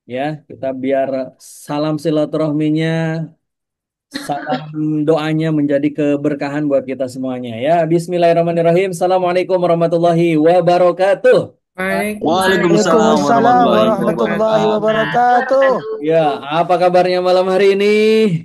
ya. Kita biar salam silaturahminya, salam doanya menjadi keberkahan buat kita semuanya ya. Bismillahirrahmanirrahim. Assalamualaikum warahmatullahi wabarakatuh. Waalaikumsalam Waalaikumsalam warahmatullahi warahmatullahi wabarakatuh. wabarakatuh. Ya, apa kabarnya malam hari ini?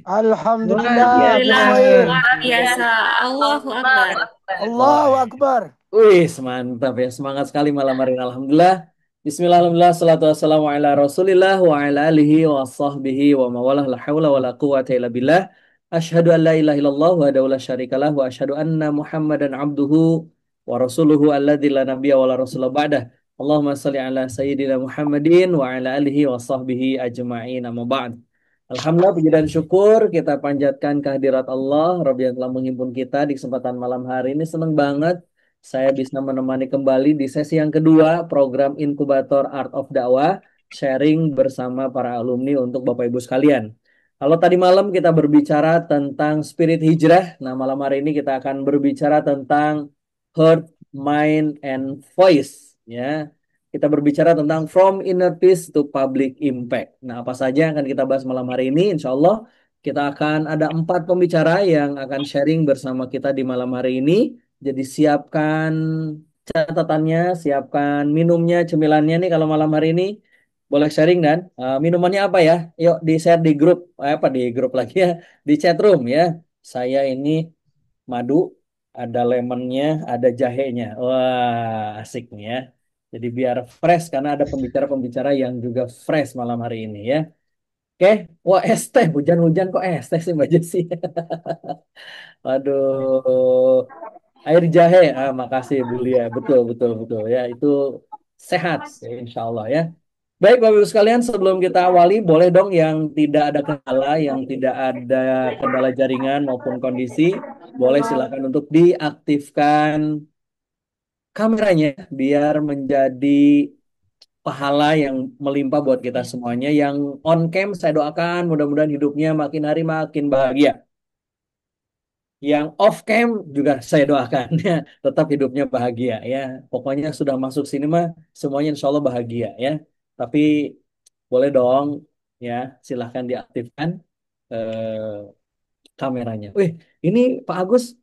Alhamdulillah, Alhamdulillah, bikhair. luar biasa. Allahu Akbar. Allahu Wah, Akbar. wih, mantap ya. Semangat sekali malam hari ini. Alhamdulillah. Bismillah, alhamdulillah, salatu wassalamu ala rasulillah wa ala alihi wa sahbihi wa mawalah la hawla wa la quwata illa billah. Ashhadu an la ilaha illallah wa adahu la syarikalah wa ashhadu anna muhammadan abduhu wa rasuluhu alladzi la nabiyya wa la rasulah ba'dah. Allahumma salli ala sayyidina Muhammadin wa ala alihi wa sahbihi ajma'in amma ba'd. Alhamdulillah, puji dan syukur kita panjatkan kehadirat Allah, Rabb yang telah menghimpun kita di kesempatan malam hari ini. Senang banget saya bisa menemani kembali di sesi yang kedua program Inkubator Art of Dakwah, sharing bersama para alumni untuk Bapak Ibu sekalian. Kalau tadi malam kita berbicara tentang spirit hijrah, nah malam hari ini kita akan berbicara tentang heart, mind, and voice. Ya, kita berbicara tentang from inner peace to public impact. Nah, apa saja yang akan kita bahas malam hari ini? Insya Allah kita akan ada 4 pembicara yang akan sharing bersama kita di malam hari ini. Jadi siapkan catatannya, siapkan minumnya, cemilannya nih kalau malam hari ini. Boleh sharing dan minumannya apa ya? Yuk di share di grup, apa di grup lagi ya, di chat room ya. Saya ini madu, ada lemonnya, ada jahenya. Wah, asik nih ya. Jadi biar fresh karena ada pembicara-pembicara yang juga fresh malam hari ini ya. Oke, wah es teh, hujan-hujan kok es teh sih Mbak Jessy. Aduh, air jahe, makasih Bu Lia, betul betul betul ya itu sehat ya, Insya Allah ya. Baik Bapak Ibu sekalian, sebelum kita awali, boleh dong yang tidak ada kendala, yang tidak ada kendala jaringan maupun kondisi, boleh silakan untuk diaktifkan kameranya biar menjadi pahala yang melimpah buat kita semuanya. Yang on cam saya doakan mudah-mudahan hidupnya makin hari makin bahagia. Yang off cam juga saya doakan ya tetap hidupnya bahagia ya. Pokoknya sudah masuk sini mah semuanya insya Allah bahagia ya. Tapi boleh dong ya silahkan diaktifkan kameranya. Wih, ini Pak Agus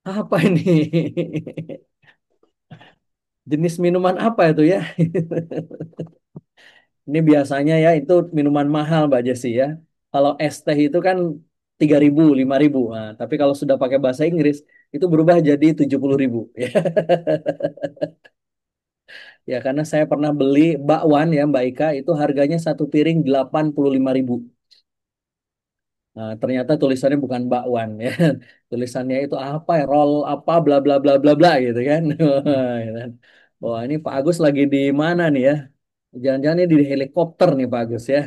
apa ini? Jenis minuman apa itu ya? Ini biasanya ya itu minuman mahal Mbak Jessy ya. Kalau es teh itu kan 3.000, 5.000. Nah, tapi kalau sudah pakai bahasa Inggris itu berubah jadi 70.000. Ya. Ya karena saya pernah beli bakwan ya Mbak Ika itu harganya satu piring 85.000. Nah, ternyata tulisannya bukan bakwan ya. Tulisannya itu apa ya? Roll apa bla bla bla bla bla gitu kan. Ya kan? Wah, ini Pak Agus lagi di mana nih ya? Jangan-jangan ini di helikopter nih Pak Agus ya.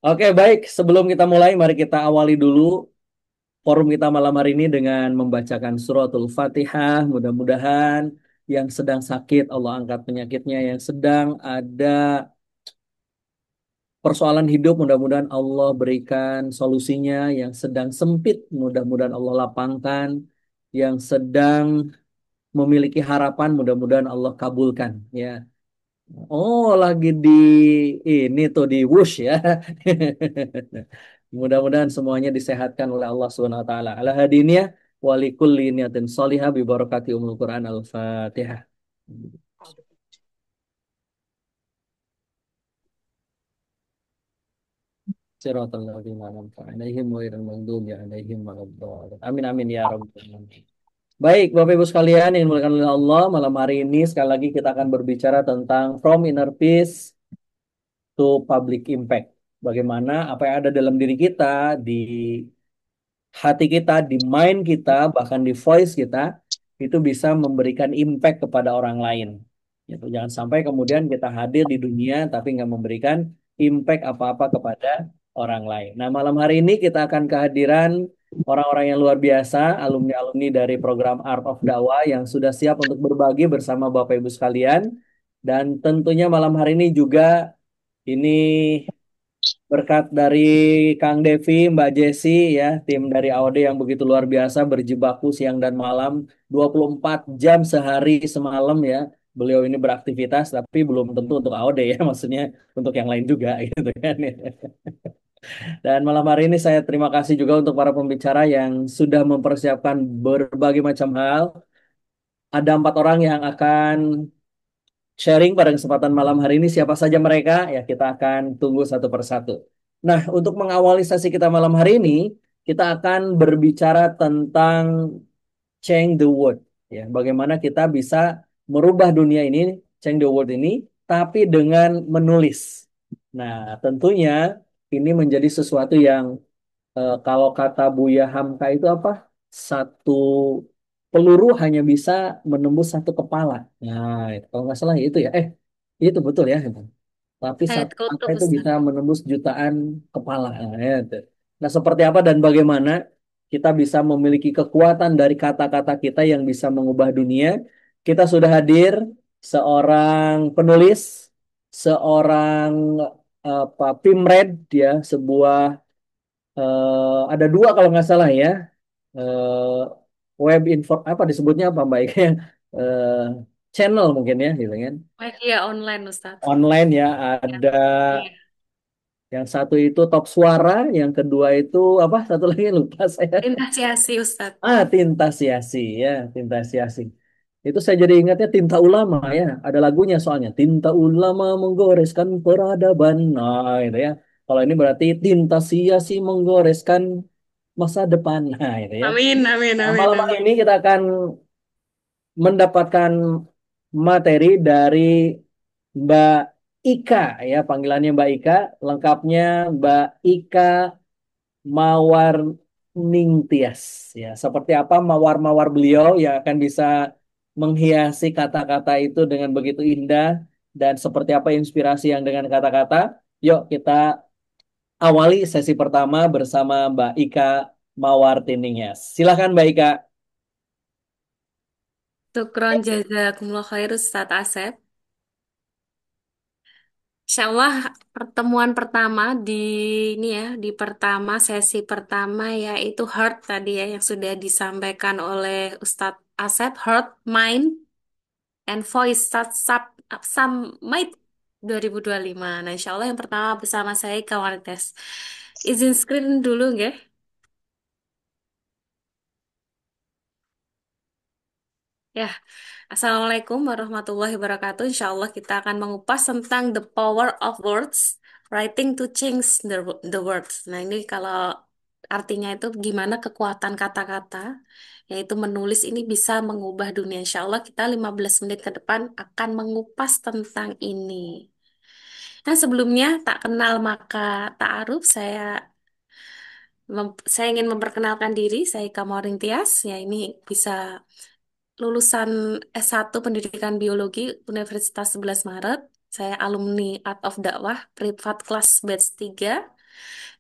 Oke, baik. Sebelum kita mulai, mari kita awali dulu forum kita malam hari ini dengan membacakan suratul Fatihah. Mudah-mudahan yang sedang sakit, Allah angkat penyakitnya. Yang sedang ada persoalan hidup, mudah-mudahan Allah berikan solusinya. Yang sedang sempit, mudah-mudahan Allah lapangkan. Yang sedang memiliki harapan, mudah-mudahan Allah kabulkan. Ya. Oh, lagi di ini tuh di Wush ya. Mudah-mudahan semuanya disehatkan oleh Allah Subhanahu wa taala. Ala hadiniya wa likulli niyatin shalihah bi barakati umul Quran Al-Fatihah. Siratal ladzina an'amta 'alaihim ghairil maghdubi 'alaihim waladdallin. Amin amin ya rabbal alamin. Baik, Bapak Ibu sekalian yang dimuliakan oleh Allah, malam hari ini sekali lagi kita akan berbicara tentang from inner peace to public impact. Bagaimana apa yang ada dalam diri kita, di hati kita, di mind kita, bahkan di voice kita, itu bisa memberikan impact kepada orang lain. Gitu. Jangan sampai kemudian kita hadir di dunia tapi nggak memberikan impact apa-apa kepada orang lain. Nah, malam hari ini kita akan kehadiran orang-orang yang luar biasa, alumni-alumni dari program Art of Dakwah yang sudah siap untuk berbagi bersama Bapak Ibu sekalian. Dan tentunya malam hari ini juga ini berkat dari Kang Devi, Mbak Jessi ya, tim dari AOD yang begitu luar biasa berjibaku siang dan malam 24 jam sehari semalam ya. beliau ini beraktivitas, tapi belum tentu untuk AOD ya, maksudnya untuk yang lain juga gitu kan. Dan malam hari ini saya terima kasih juga untuk para pembicara yang sudah mempersiapkan berbagai macam hal. Ada 4 orang yang akan sharing pada kesempatan malam hari ini. Siapa saja mereka? Ya, kita akan tunggu satu persatu. Nah, untuk mengawali sesi kita malam hari ini, kita akan berbicara tentang change the world. Ya, bagaimana kita bisa merubah dunia ini, change the world ini, tapi dengan menulis. Nah, tentunya ini menjadi sesuatu yang kalau kata Buya Hamka itu apa? Satu peluru hanya bisa menembus satu kepala. Nah, itu, kalau nggak salah itu ya. Itu betul ya. Tapi Ayat satu kata kutub itu Ustaz. bisa menembus jutaan kepala. Nah, itu. Nah, seperti apa dan bagaimana kita bisa memiliki kekuatan dari kata-kata kita yang bisa mengubah dunia? Kita sudah hadir seorang penulis, seorang apa Pimred ya, sebuah ada 2 kalau nggak salah ya. Web info apa disebutnya apa baiknya eh, channel mungkin ya gitu kan. Media online Ustaz. Online ya Ya. ada Iya. yang satu itu Top Suara, yang kedua itu apa? Satu lagi lupa saya. Indah Siasi Ustaz. Tinta Siasi ya, Tinta Siasi. Itu saya jadi ingatnya Tinta Ulama ya. Ada lagunya soalnya Tinta Ulama menggoreskan peradaban. Nah, itu ya. Kalau ini berarti Tinta Siasi menggoreskan masa depan. Nah, itu ya. Amin, amin, Nah, amin, malam hari amin. ini kita akan mendapatkan materi dari Mbak Ika ya, panggilannya Mbak Ika, lengkapnya Mbak Ika Mawar Ningtyas ya. Seperti apa mawar-mawar beliau yang akan bisa menghiasi kata-kata itu dengan begitu indah dan seperti apa inspirasi yang dengan kata-kata. Yuk kita awali sesi pertama bersama Mbak Ika Mawar Ningtyas. Silakan Mbak Ika. Syukron jazakumullah khair Ustaz Asep. Insya Allah pertemuan pertama di ini ya, di pertama sesi pertama yaitu heart tadi ya yang sudah disampaikan oleh Ustadz Asep, heart, mind, and voice Summit 2025. Nah, insya Allah yang pertama bersama saya kawan tes. Izin screen dulu nggih. Ya, Assalamualaikum warahmatullahi wabarakatuh. Insya Allah kita akan mengupas tentang the power of words, writing to change the world. Nah, ini kalau artinya itu gimana kekuatan kata-kata, yaitu menulis ini bisa mengubah dunia. Insya Allah kita 15 menit ke depan akan mengupas tentang ini. Nah, sebelumnya tak kenal maka tak aruf, saya ingin memperkenalkan diri, saya Kamoring Tias, ya ini bisa lulusan S1 Pendidikan Biologi Universitas 11 Maret. Saya alumni Art of Dakwah, privat kelas batch 3.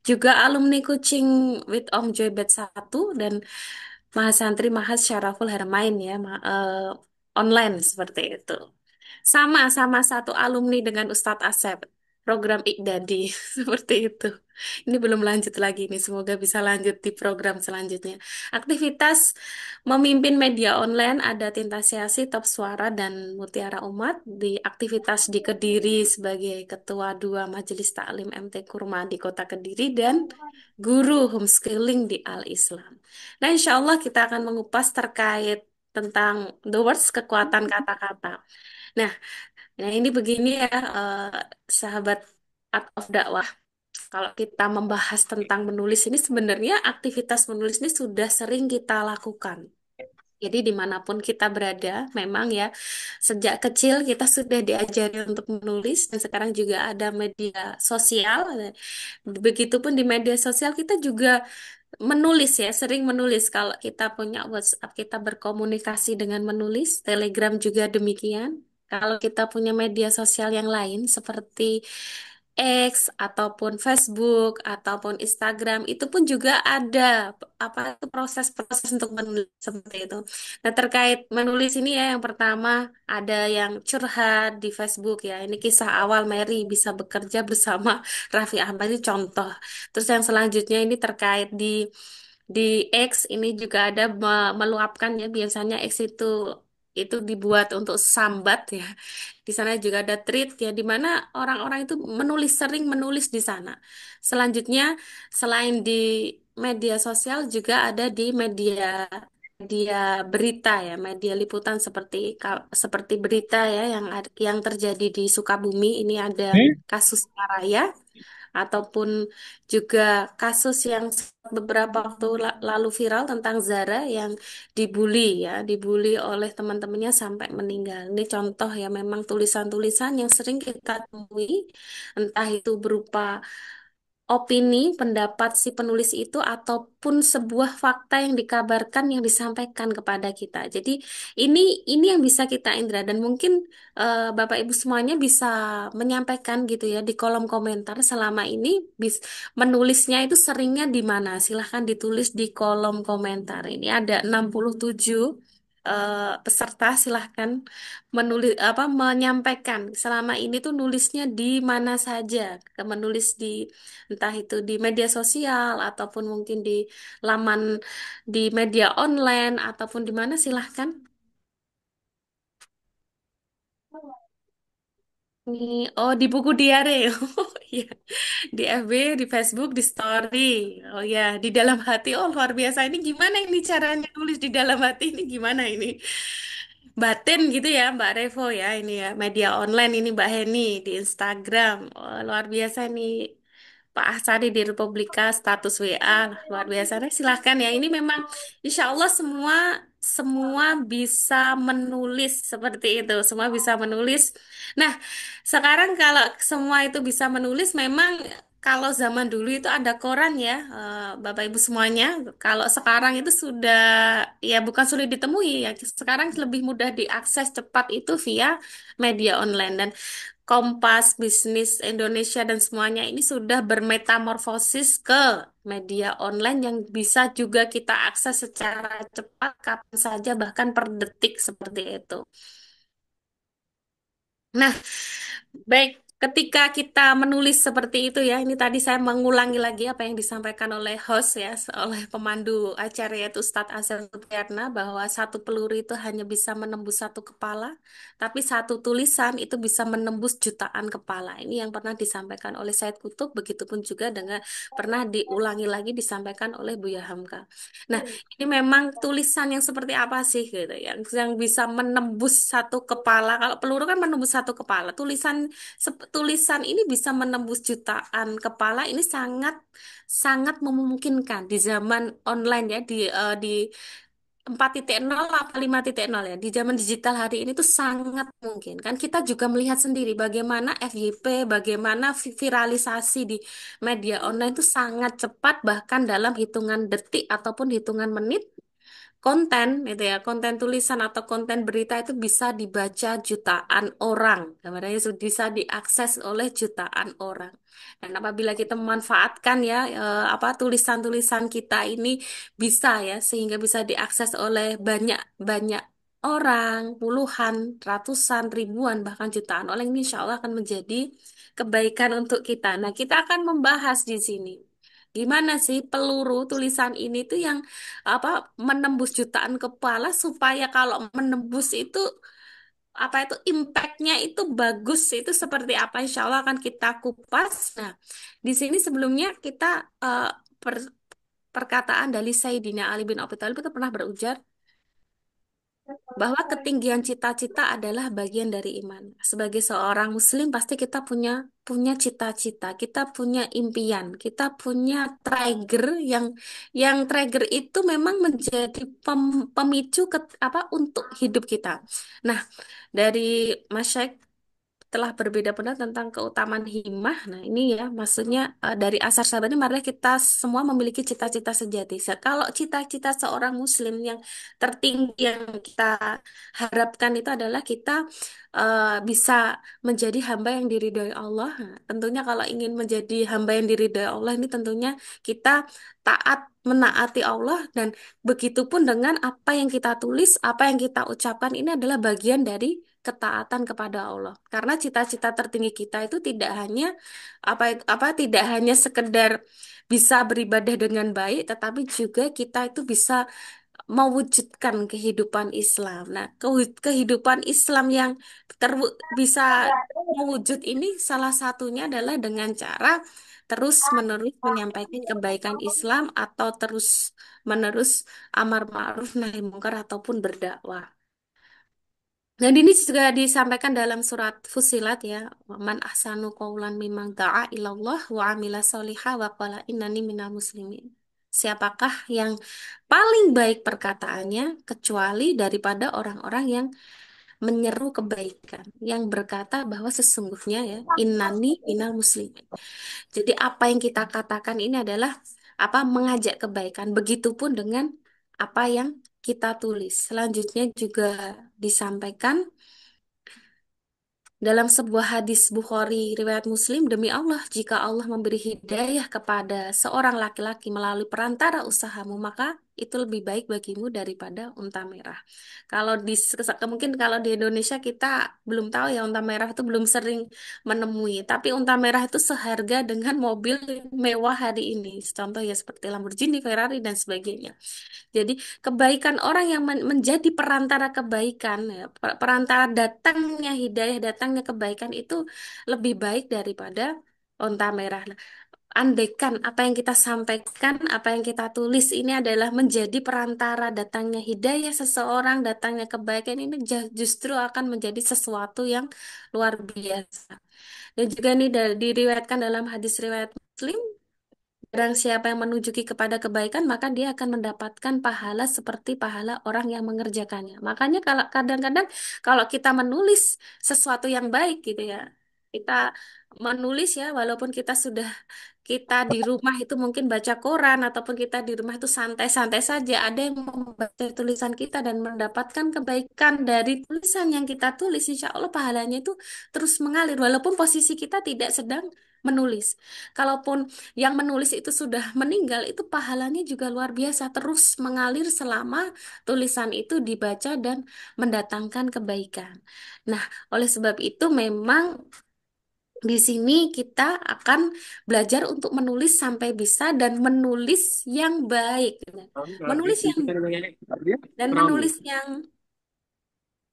Juga alumni coaching with Om Joy batch 1 dan Mahasantri Mahas Syaraful Haramain ya, online seperti itu. Sama-sama satu alumni dengan Ustadz Asep, program Ikdadi, seperti itu. Ini belum lanjut lagi nih, semoga bisa lanjut di program selanjutnya. Aktivitas memimpin media online ada Tinta Siasi, Top Suara, dan Mutiara Umat. Di aktivitas di Kediri sebagai Ketua 2 Majelis Taklim MT Kurma di Kota Kediri dan guru homeschooling di Al Islam. Nah, insya Allah kita akan mengupas terkait tentang the words, kekuatan kata-kata. Nah, nah ini begini ya, sahabat Art of Dakwah. Kalau kita membahas tentang menulis ini sebenarnya aktivitas menulis ini sudah sering kita lakukan. Jadi dimanapun kita berada, memang ya sejak kecil kita sudah diajari untuk menulis dan sekarang juga ada media sosial. Begitupun di media sosial kita juga menulis ya, sering menulis. Kalau kita punya WhatsApp, kita berkomunikasi dengan menulis. Telegram juga demikian. Kalau kita punya media sosial yang lain seperti X ataupun Facebook ataupun Instagram itu pun juga ada apa itu proses-proses untuk menulis seperti itu. Nah, terkait menulis ini ya yang pertama ada yang curhat di Facebook ya. Ini kisah awal Mary bisa bekerja bersama Raffi Ahmad ini contoh. Terus yang selanjutnya ini terkait di X ini juga ada meluapkan ya biasanya X itu itu dibuat untuk sambat ya. Di sana juga ada treat ya, di mana orang-orang itu sering menulis di sana. Selanjutnya, selain di media sosial juga ada di media media berita ya, media liputan seperti berita ya yang terjadi di Sukabumi ini ada kasus Araya ataupun juga kasus yang beberapa waktu lalu viral tentang Zara yang dibully ya, dibully oleh teman-temannya sampai meninggal. Ini contoh ya memang tulisan-tulisan yang sering kita temui, entah itu berupa opini, pendapat si penulis itu ataupun sebuah fakta yang dikabarkan yang disampaikan kepada kita. Jadi ini ini yang bisa kita indra dan mungkin Bapak Ibu semuanya bisa menyampaikan gitu ya di kolom komentar selama ini menulisnya itu seringnya di mana. Silahkan ditulis di kolom komentar. Ini ada 67 peserta silahkan menyampaikan selama ini tuh nulisnya di mana saja, menulis di entah itu di media sosial ataupun mungkin di laman di media online ataupun di mana silahkan. Nih, oh di buku diare. Oh iya. Di FB, di Facebook, di story. Oh ya, di dalam hati. Oh luar biasa. Ini gimana ini caranya nulis di dalam hati ini gimana ini? Batin gitu ya Mbak Revo ya ini ya media online ini Mbak Heni di Instagram. Oh, luar biasa nih Pak Ahsadi di Republika status WA luar biasa. Nah, silahkan ya ini memang insya Allah semua semua bisa menulis seperti itu semua bisa menulis. Nah sekarang kalau semua itu bisa menulis memang kalau zaman dulu itu ada koran ya, Bapak Ibu semuanya. Kalau sekarang itu sudah ya bukan sulit ditemui ya. Sekarang lebih mudah diakses cepat itu via media online dan Kompas, Bisnis Indonesia dan semuanya ini sudah bermetamorfosis ke media online yang bisa juga kita akses secara cepat kapan saja bahkan per detik seperti itu. Nah, baik, ketika kita menulis seperti itu ya, ini tadi saya mengulangi lagi apa yang disampaikan oleh host ya, oleh pemandu acara yaitu Ustadz Azhar Supriyatna bahwa satu peluru itu hanya bisa menembus satu kepala, tapi satu tulisan itu bisa menembus jutaan kepala. Ini yang pernah disampaikan oleh Said Kutub, begitupun juga dengan pernah diulangi lagi disampaikan oleh Buya Hamka. Nah, ini memang tulisan yang seperti apa sih gitu yang bisa menembus satu kepala. Kalau peluru kan menembus satu kepala. Tulisan ini bisa menembus jutaan kepala. Ini sangat sangat memungkinkan di zaman online ya di 4.0 apa 5.0 ya. Di zaman digital hari ini tuh sangat mungkin. Kan kita juga melihat sendiri bagaimana FYP, bagaimana viralisasi di media online itu sangat cepat bahkan dalam hitungan detik ataupun hitungan menit konten itu ya konten tulisan atau konten berita itu bisa dibaca jutaan orang gambarnya bisa diakses oleh jutaan orang dan apabila kita memanfaatkan ya tulisan-tulisan kita ini bisa ya sehingga bisa diakses oleh banyak banyak orang puluhan ratusan ribuan bahkan jutaan orang ini insya Allah akan menjadi kebaikan untuk kita. Nah kita akan membahas di sini gimana sih peluru tulisan ini tuh yang apa menembus jutaan kepala supaya kalau menembus itu apa itu impactnya itu bagus itu seperti apa Insya Allah akan kita kupas. Nah di sini sebelumnya kita eh, per- perkataan dari Sayyidina Ali bin Abi Thalib itu pernah berujar bahwa ketinggian cita-cita adalah bagian dari iman. Sebagai seorang muslim pasti kita punya punya cita-cita, kita punya impian, kita punya trigger yang trigger itu memang menjadi pemicu untuk hidup kita. Nah, dari Mas Syekh telah berbeda pendapat tentang keutamaan himmah. Nah, ini ya maksudnya dari asar sahabat ini marilah kita semua memiliki cita-cita sejati. Kalau cita-cita seorang muslim yang tertinggi yang kita harapkan itu adalah kita bisa menjadi hamba yang diridhoi Allah. Nah, tentunya kalau ingin menjadi hamba yang diridhoi Allah ini tentunya kita taat menaati Allah dan begitupun dengan apa yang kita tulis, apa yang kita ucapkan ini adalah bagian dari ketaatan kepada Allah. Karena cita-cita tertinggi kita itu tidak hanya tidak sekedar bisa beribadah dengan baik, tetapi juga kita itu bisa mewujudkan kehidupan Islam. Nah, kehidupan Islam yang bisa mewujud ini salah satunya adalah dengan cara terus-menerus menyampaikan kebaikan Islam atau terus-menerus amar ma'ruf nahi mungkar ataupun berdakwah. Dan ini juga disampaikan dalam surat Fusilat ya. Man ahsanu qawlan mimman da'a ilallah wa amila solihah wa qala innani minal muslimin. Siapakah yang paling baik perkataannya kecuali daripada orang-orang yang menyeru kebaikan, yang berkata bahwa sesungguhnya ya innani minal muslimin. Jadi apa yang kita katakan ini adalah apa mengajak kebaikan. Begitupun dengan apa yang kita tulis. Selanjutnya juga disampaikan dalam sebuah hadis Bukhari riwayat Muslim, demi Allah, jika Allah memberi hidayah kepada seorang laki-laki melalui perantara usahamu, maka itu lebih baik bagimu daripada unta merah. Kalau mungkin kalau di Indonesia kita belum tahu ya unta merah itu belum sering menemui, tapi unta merah itu seharga dengan mobil mewah hari ini. Contoh ya seperti Lamborghini, Ferrari dan sebagainya. Jadi kebaikan orang yang menjadi perantara kebaikan, ya, perantara datangnya hidayah, datangnya kebaikan itu lebih baik daripada onta merah. Nah, andaikan apa yang kita sampaikan, apa yang kita tulis ini adalah menjadi perantara datangnya hidayah seseorang, datangnya kebaikan ini justru akan menjadi sesuatu yang luar biasa. Dan juga ini diriwayatkan dalam hadis riwayat Muslim, barang siapa yang menunjuki kepada kebaikan, maka dia akan mendapatkan pahala seperti pahala orang yang mengerjakannya. Makanya kalau kadang-kadang kalau kita menulis sesuatu yang baik gitu ya, kita menulis ya, walaupun kita di rumah itu mungkin baca koran ataupun kita di rumah itu santai-santai saja, ada yang membaca tulisan kita dan mendapatkan kebaikan dari tulisan yang kita tulis, insya Allah pahalanya itu terus mengalir walaupun posisi kita tidak sedang menulis. Kalaupun yang menulis itu sudah meninggal, itu pahalanya juga luar biasa, terus mengalir selama tulisan itu dibaca dan mendatangkan kebaikan. Nah, oleh sebab itu memang di sini kita akan belajar untuk menulis sampai bisa dan menulis yang baik. Menulis yang dan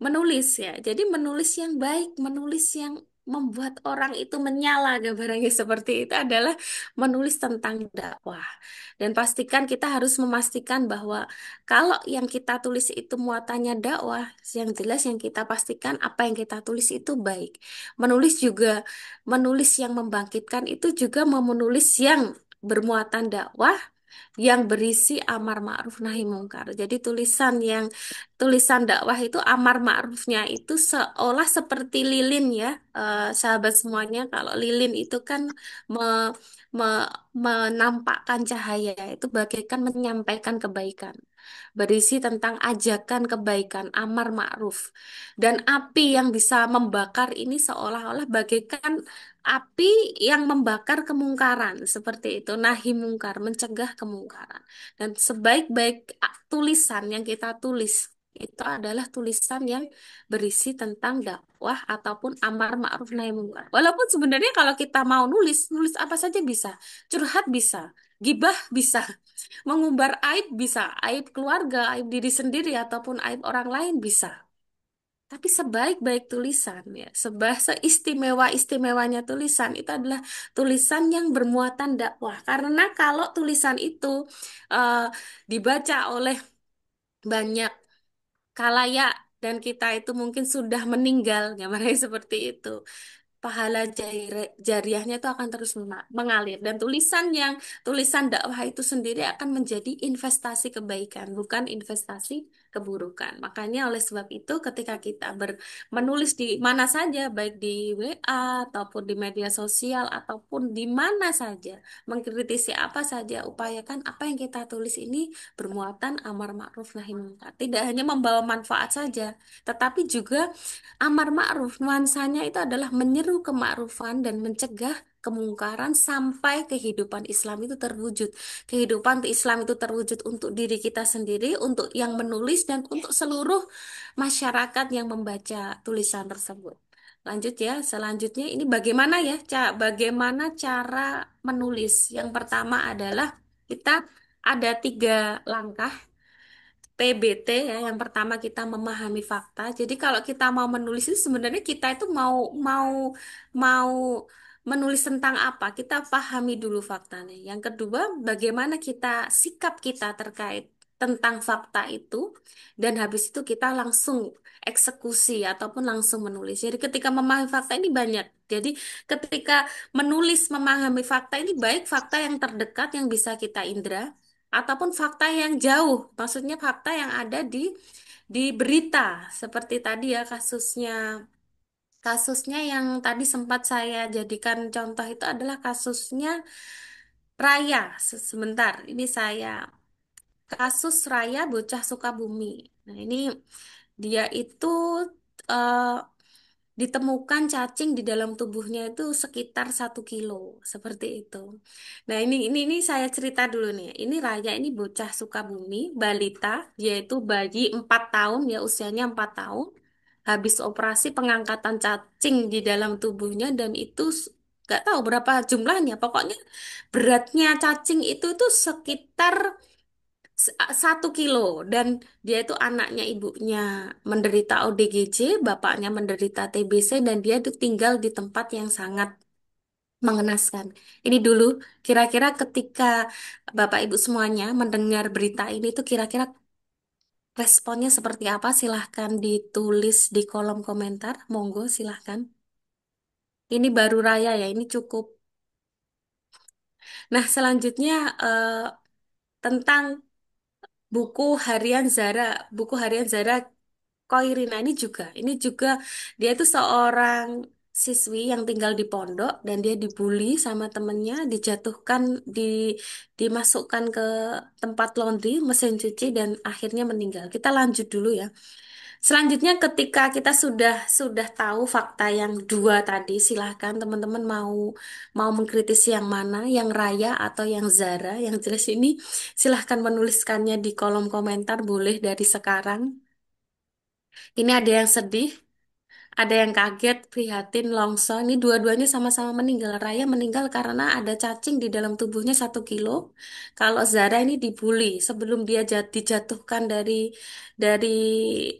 menulis ya. Jadi menulis yang baik, menulis yang membuat orang itu menyala gambarannya seperti itu adalah menulis tentang dakwah. Dan pastikan kita harus memastikan bahwa kalau yang kita tulis itu muatannya dakwah, yang jelas yang kita pastikan apa yang kita tulis itu baik. Menulis juga menulis yang membangkitkan itu juga menulis yang bermuatan dakwah yang berisi amar ma'ruf nahi mungkar. Jadi tulisan dakwah itu amar ma'rufnya itu seolah seperti lilin ya, sahabat semuanya. Kalau lilin itu kan me- me- menampakkan cahaya, itu bagaikan menyampaikan kebaikan. Berisi tentang ajakan kebaikan, amar ma'ruf. Dan api yang bisa membakar ini seolah-olah bagaikan api yang membakar kemungkaran seperti itu, nahi mungkar, mencegah kemungkaran. Dan sebaik-baik tulisan yang kita tulis itu adalah tulisan yang berisi tentang dakwah ataupun amar ma'ruf nahi mungkar. Walaupun sebenarnya kalau kita mau nulis apa saja bisa. Curhat bisa, gibah bisa, mengumbar aib bisa, aib keluarga, aib diri sendiri ataupun aib orang lain bisa. Tapi sebaik-baik tulisan ya, seistimewa-istimewanya tulisan itu adalah tulisan yang bermuatan dakwah. Karena kalau tulisan itu eh, dibaca oleh banyak kalayak dan kita itu mungkin sudah meninggal, gambarnya seperti itu, pahala jariahnya itu akan terus mengalir dan tulisan dakwah itu sendiri akan menjadi investasi kebaikan bukan investasi keburukan. Makanya oleh sebab itu ketika kita menulis di mana saja baik di WA ataupun di media sosial ataupun di mana saja mengkritisi apa saja, upayakan apa yang kita tulis ini bermuatan amar ma'ruf nahi munkar, tidak hanya membawa manfaat saja tetapi juga amar ma'ruf, nuansanya itu adalah menyeru kemakrufan dan mencegah kemungkaran sampai kehidupan Islam itu terwujud. Kehidupan Islam itu terwujud untuk diri kita sendiri, untuk yang menulis, dan untuk seluruh masyarakat yang membaca tulisan tersebut. Lanjut ya, selanjutnya ini bagaimana ya, bagaimana cara menulis. Yang pertama adalah kita ada 3 langkah. PBT ya, yang pertama kita memahami fakta. Jadi kalau kita mau menulis itu sebenarnya kita itu mau menulis tentang apa? Kita pahami dulu faktanya. Yang kedua, bagaimana sikap kita terkait tentang fakta itu, dan habis itu kita langsung eksekusi ataupun langsung menulis. Jadi ketika memahami fakta ini banyak. Jadi ketika menulis memahami fakta ini baik fakta yang terdekat yang bisa kita indra ataupun fakta yang jauh, maksudnya fakta yang ada di berita seperti tadi ya kasusnya yang tadi sempat saya jadikan contoh itu adalah kasusnya Raya. Sebentar, ini saya kasus Raya bocah Sukabumi. Nah, ini dia itu eh, ditemukan cacing di dalam tubuhnya itu sekitar 1 kilo, seperti itu. Nah, ini saya cerita dulu nih. Ini Raya ini bocah Sukabumi, balita, yaitu bayi 4 tahun ya, usianya 4 tahun. Habis operasi pengangkatan cacing di dalam tubuhnya dan itu nggak tahu berapa jumlahnya. Pokoknya beratnya cacing itu tuh sekitar 1 kilo, dan dia itu anaknya ibunya menderita ODGJ, bapaknya menderita TBC, dan dia itu tinggal di tempat yang sangat mengenaskan. Ini dulu, kira-kira ketika Bapak Ibu semuanya mendengar berita ini tuh kira-kira responnya seperti apa? Silahkan ditulis di kolom komentar. Monggo, silahkan. Ini baru Raya ya, ini cukup. Nah, selanjutnya tentang buku harian Zara, buku harian Zara Koirina ini juga dia itu seorang siswi yang tinggal di pondok dan dia dibully sama temennya, dijatuhkan, dimasukkan ke tempat laundry, mesin cuci dan akhirnya meninggal. Kita lanjut dulu ya. Selanjutnya ketika kita sudah tahu fakta yang dua tadi, silahkan teman-teman mau mau mengkritisi yang mana, yang Raya atau yang Zara. Yang jelas ini silahkan menuliskannya di kolom komentar, boleh dari sekarang. Ini ada yang sedih, ada yang kaget, prihatin, longso. Ini dua-duanya sama-sama meninggal. Raya meninggal karena ada cacing di dalam tubuhnya 1 kilo. Kalau Zara ini dibully. Sebelum dia dijatuhkan dari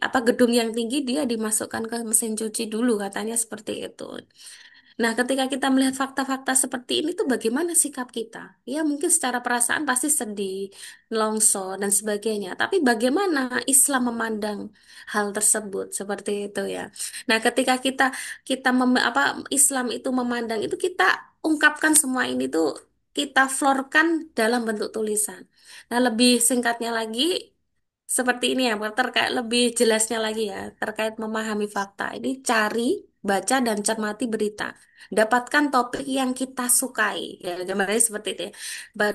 apa gedung yang tinggi, dia dimasukkan ke mesin cuci dulu, katanya seperti itu. Nah, ketika kita melihat fakta-fakta seperti ini tuh bagaimana sikap kita? Ya, mungkin secara perasaan pasti sedih, longso, dan sebagainya. Tapi bagaimana Islam memandang hal tersebut seperti itu ya. Nah, ketika kita kita apa Islam itu memandang itu kita ungkapkan semua ini tuh kita florkan dalam bentuk tulisan. Nah, lebih singkatnya lagi seperti ini ya, terkait lebih jelasnya lagi ya, terkait memahami fakta. Ini cari, baca dan cermati berita. Dapatkan topik yang kita sukai. Ya, gambarnya seperti itu ya.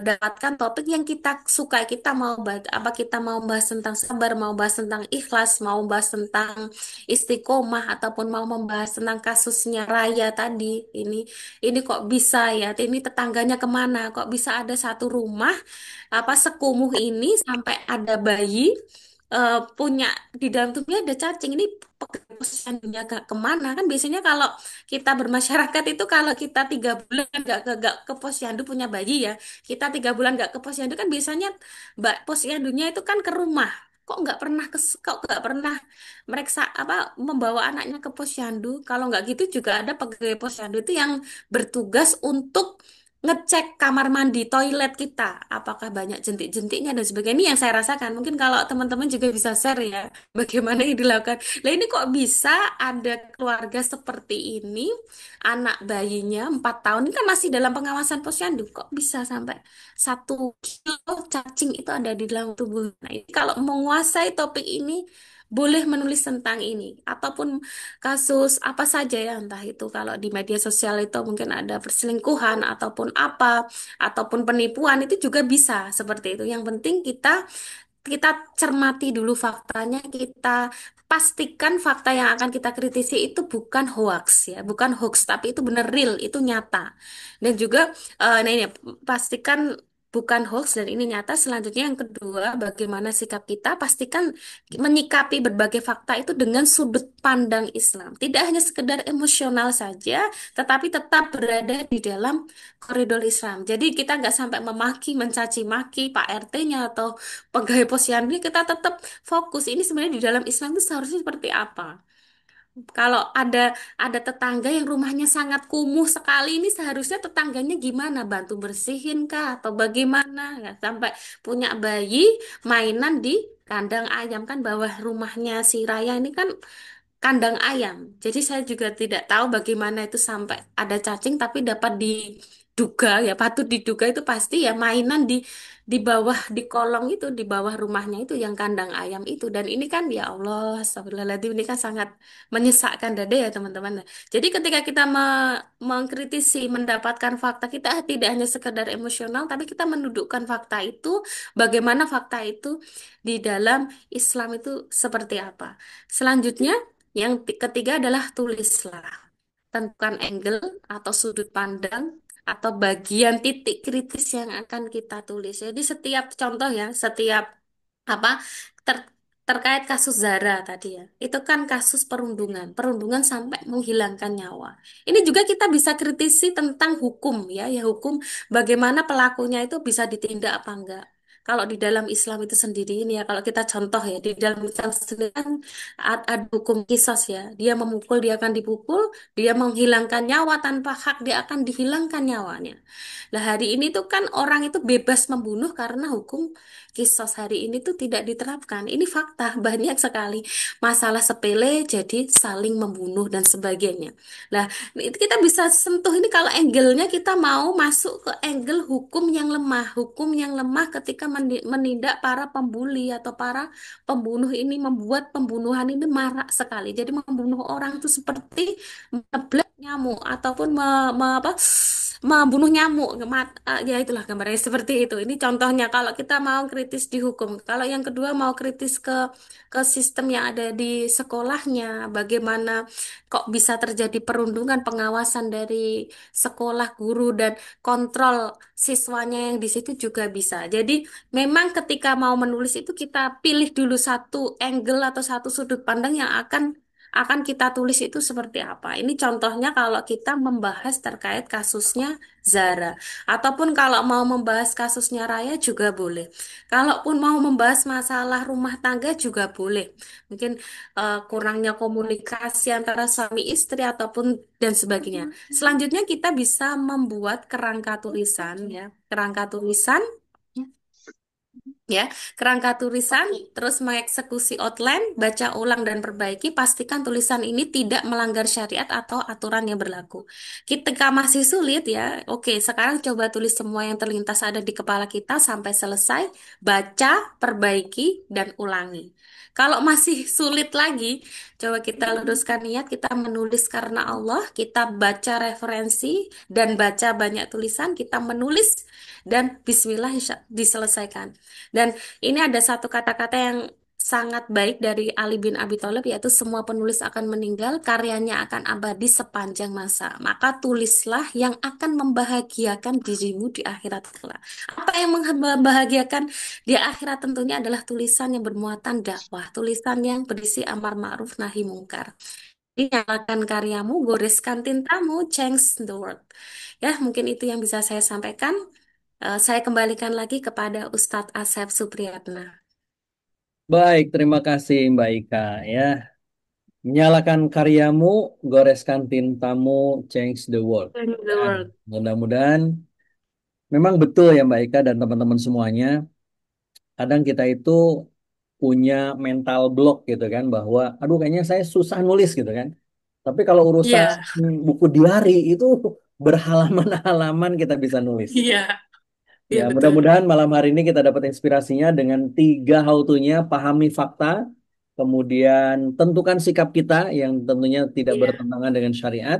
Dapatkan topik yang kita sukai. Kita mau apa kita mau bahas tentang sabar, mau bahas tentang ikhlas, mau bahas tentang istiqomah ataupun mau membahas tentang kasusnya Raya tadi. Ini kok bisa ya? Ini tetangganya kemana? Kok bisa ada satu rumah apa sekumuh ini sampai ada bayi punya di dalam tubuhnya ada cacing. Ini posyandunya kemana? Kan biasanya kalau kita bermasyarakat itu kalau kita 3 bulan nggak ke posyandu punya bayi ya, kita 3 bulan nggak ke posyandu kan biasanya mbak posyandunya itu kan ke rumah. Kok nggak pernah mereka apa membawa anaknya ke posyandu? Kalau nggak gitu juga ada pegawai posyandu itu yang bertugas untuk ngecek kamar mandi, toilet kita, apakah banyak jentik-jentiknya dan sebagainya. Ini yang saya rasakan. Mungkin kalau teman-teman juga bisa share ya, bagaimana yang dilakukan. Lah ini kok bisa ada keluarga seperti ini, anak bayinya 4 tahun, ini kan masih dalam pengawasan posyandu, kok bisa sampai 1 kilo cacing itu ada di dalam tubuh. Nah, ini kalau menguasai topik ini, boleh menulis tentang ini, ataupun kasus apa saja ya, entah itu kalau di media sosial itu mungkin ada perselingkuhan ataupun apa, ataupun penipuan itu juga bisa seperti itu. Yang penting kita kita cermati dulu faktanya, kita pastikan fakta yang akan kita kritisi itu bukan hoax ya, bukan hoax, tapi itu benar real, itu nyata. Dan juga nah ini pastikan bukan hoax dan ini nyata. Selanjutnya yang kedua, bagaimana sikap kita? Pastikan menyikapi berbagai fakta itu dengan sudut pandang Islam. Tidak hanya sekedar emosional saja, tetapi tetap berada di dalam koridor Islam. Jadi kita nggak sampai memaki, mencaci maki Pak RT-nya atau pegawai posyandu, kita tetap fokus. Ini sebenarnya di dalam Islam itu seharusnya seperti apa? Kalau ada tetangga yang rumahnya sangat kumuh sekali, ini seharusnya tetangganya gimana? Bantu bersihin kah atau bagaimana? Ya, sampai punya bayi mainan di kandang ayam kan bawah rumahnya si Raya ini kan kandang ayam. Jadi saya juga tidak tahu bagaimana itu sampai ada cacing tapi dapat diduga ya patut diduga itu pasti ya mainan di bawah di kolong itu di bawah rumahnya itu yang kandang ayam itu dan ini kan ya Allah astagfirullahaladzim ini kan sangat menyesakkan dada ya teman-teman. Nah, jadi ketika kita mengkritisi mendapatkan fakta kita tidak hanya sekedar emosional tapi kita mendudukkan fakta itu bagaimana fakta itu di dalam Islam itu seperti apa. Selanjutnya yang ketiga adalah tulislah. Tentukan angle atau sudut pandang atau bagian titik kritis yang akan kita tulis. Jadi setiap contoh ya, setiap apa ter- terkait kasus Zara tadi ya. Itu kan kasus perundungan, perundungan sampai menghilangkan nyawa. Ini juga kita bisa kritisi tentang hukum ya, ya hukum bagaimana pelakunya itu bisa ditindak apa enggak. Kalau di dalam Islam itu sendiri ini ya, kalau kita contoh ya, di dalam Islam sendiri kan ada hukum kisos ya. Dia memukul, dia akan dipukul, dia menghilangkan nyawa tanpa hak, dia akan dihilangkan nyawanya. Nah, hari ini tuh kan orang itu bebas membunuh karena hukum kisos hari ini tuh tidak diterapkan. Ini fakta, banyak sekali masalah sepele jadi saling membunuh dan sebagainya. Nah, itu kita bisa sentuh ini kalau angle-nya kita mau masuk ke angle hukum yang lemah. Hukum yang lemah ketika menindak para pembuli atau para pembunuh ini membuat pembunuhan ini marak sekali. Jadi membunuh orang itu seperti ngeblek nyamuk ataupun membunuh nyamuk. Ya itulah gambarnya seperti itu. Ini contohnya kalau kita mau kritis di hukum. Kalau yang kedua mau kritis ke sistem yang ada di sekolahnya, bagaimana kok bisa terjadi perundungan, pengawasan dari sekolah, guru dan kontrol siswanya yang di situ juga bisa. Jadi memang ketika mau menulis itu kita pilih dulu satu angle atau satu sudut pandang yang akan kita tulis itu seperti apa. Ini contohnya kalau kita membahas terkait kasusnya Zara. Ataupun kalau mau membahas kasusnya Raya juga boleh. Kalaupun mau membahas masalah rumah tangga juga boleh. Mungkin kurangnya komunikasi antara suami istri ataupun dan sebagainya. Selanjutnya kita bisa membuat kerangka tulisan ya. Kerangka tulisan ya, kerangka tulisan, terus mengeksekusi outline, baca ulang dan perbaiki, pastikan tulisan ini tidak melanggar syariat atau aturan yang berlaku. Ketika masih sulit ya, oke, sekarang coba tulis semua yang terlintas ada di kepala kita sampai selesai, baca, perbaiki, dan ulangi. Kalau masih sulit lagi, coba kita luruskan niat, kita menulis karena Allah, kita baca referensi, dan baca banyak tulisan, kita menulis, dan bismillah diselesaikan. Dan ini ada satu kata-kata yang sangat baik dari Ali bin Abi Thalib yaitu semua penulis akan meninggal, karyanya akan abadi sepanjang masa. Maka tulislah yang akan membahagiakan dirimu di akhirat kelak. Apa yang membahagiakan di akhirat tentunya adalah tulisan yang bermuatan dakwah, tulisan yang berisi amar ma'ruf nahi mungkar. Jadi, nyalakan karyamu, goreskan tintamu, change the world. Ya, mungkin itu yang bisa saya sampaikan. Saya kembalikan lagi kepada Ustadz Asep Supriyatna. Baik, terima kasih Mbak Ika ya. Nyalakan karyamu, goreskan tintamu, change the world. Change the Ya, world. mudah-mudahan memang betul ya Mbak Ika dan teman-teman semuanya. Kadang kita itu punya mental block gitu kan bahwa aduh kayaknya saya susah nulis gitu kan. Tapi kalau urusan Iya, buku diari itu berhalaman-halaman kita bisa nulis. iya, iya Ya, betul. mudah-mudahan malam hari ini kita dapat inspirasinya dengan tiga how to-nya, pahami fakta, kemudian tentukan sikap kita yang tentunya tidak Iya, bertentangan dengan syariat,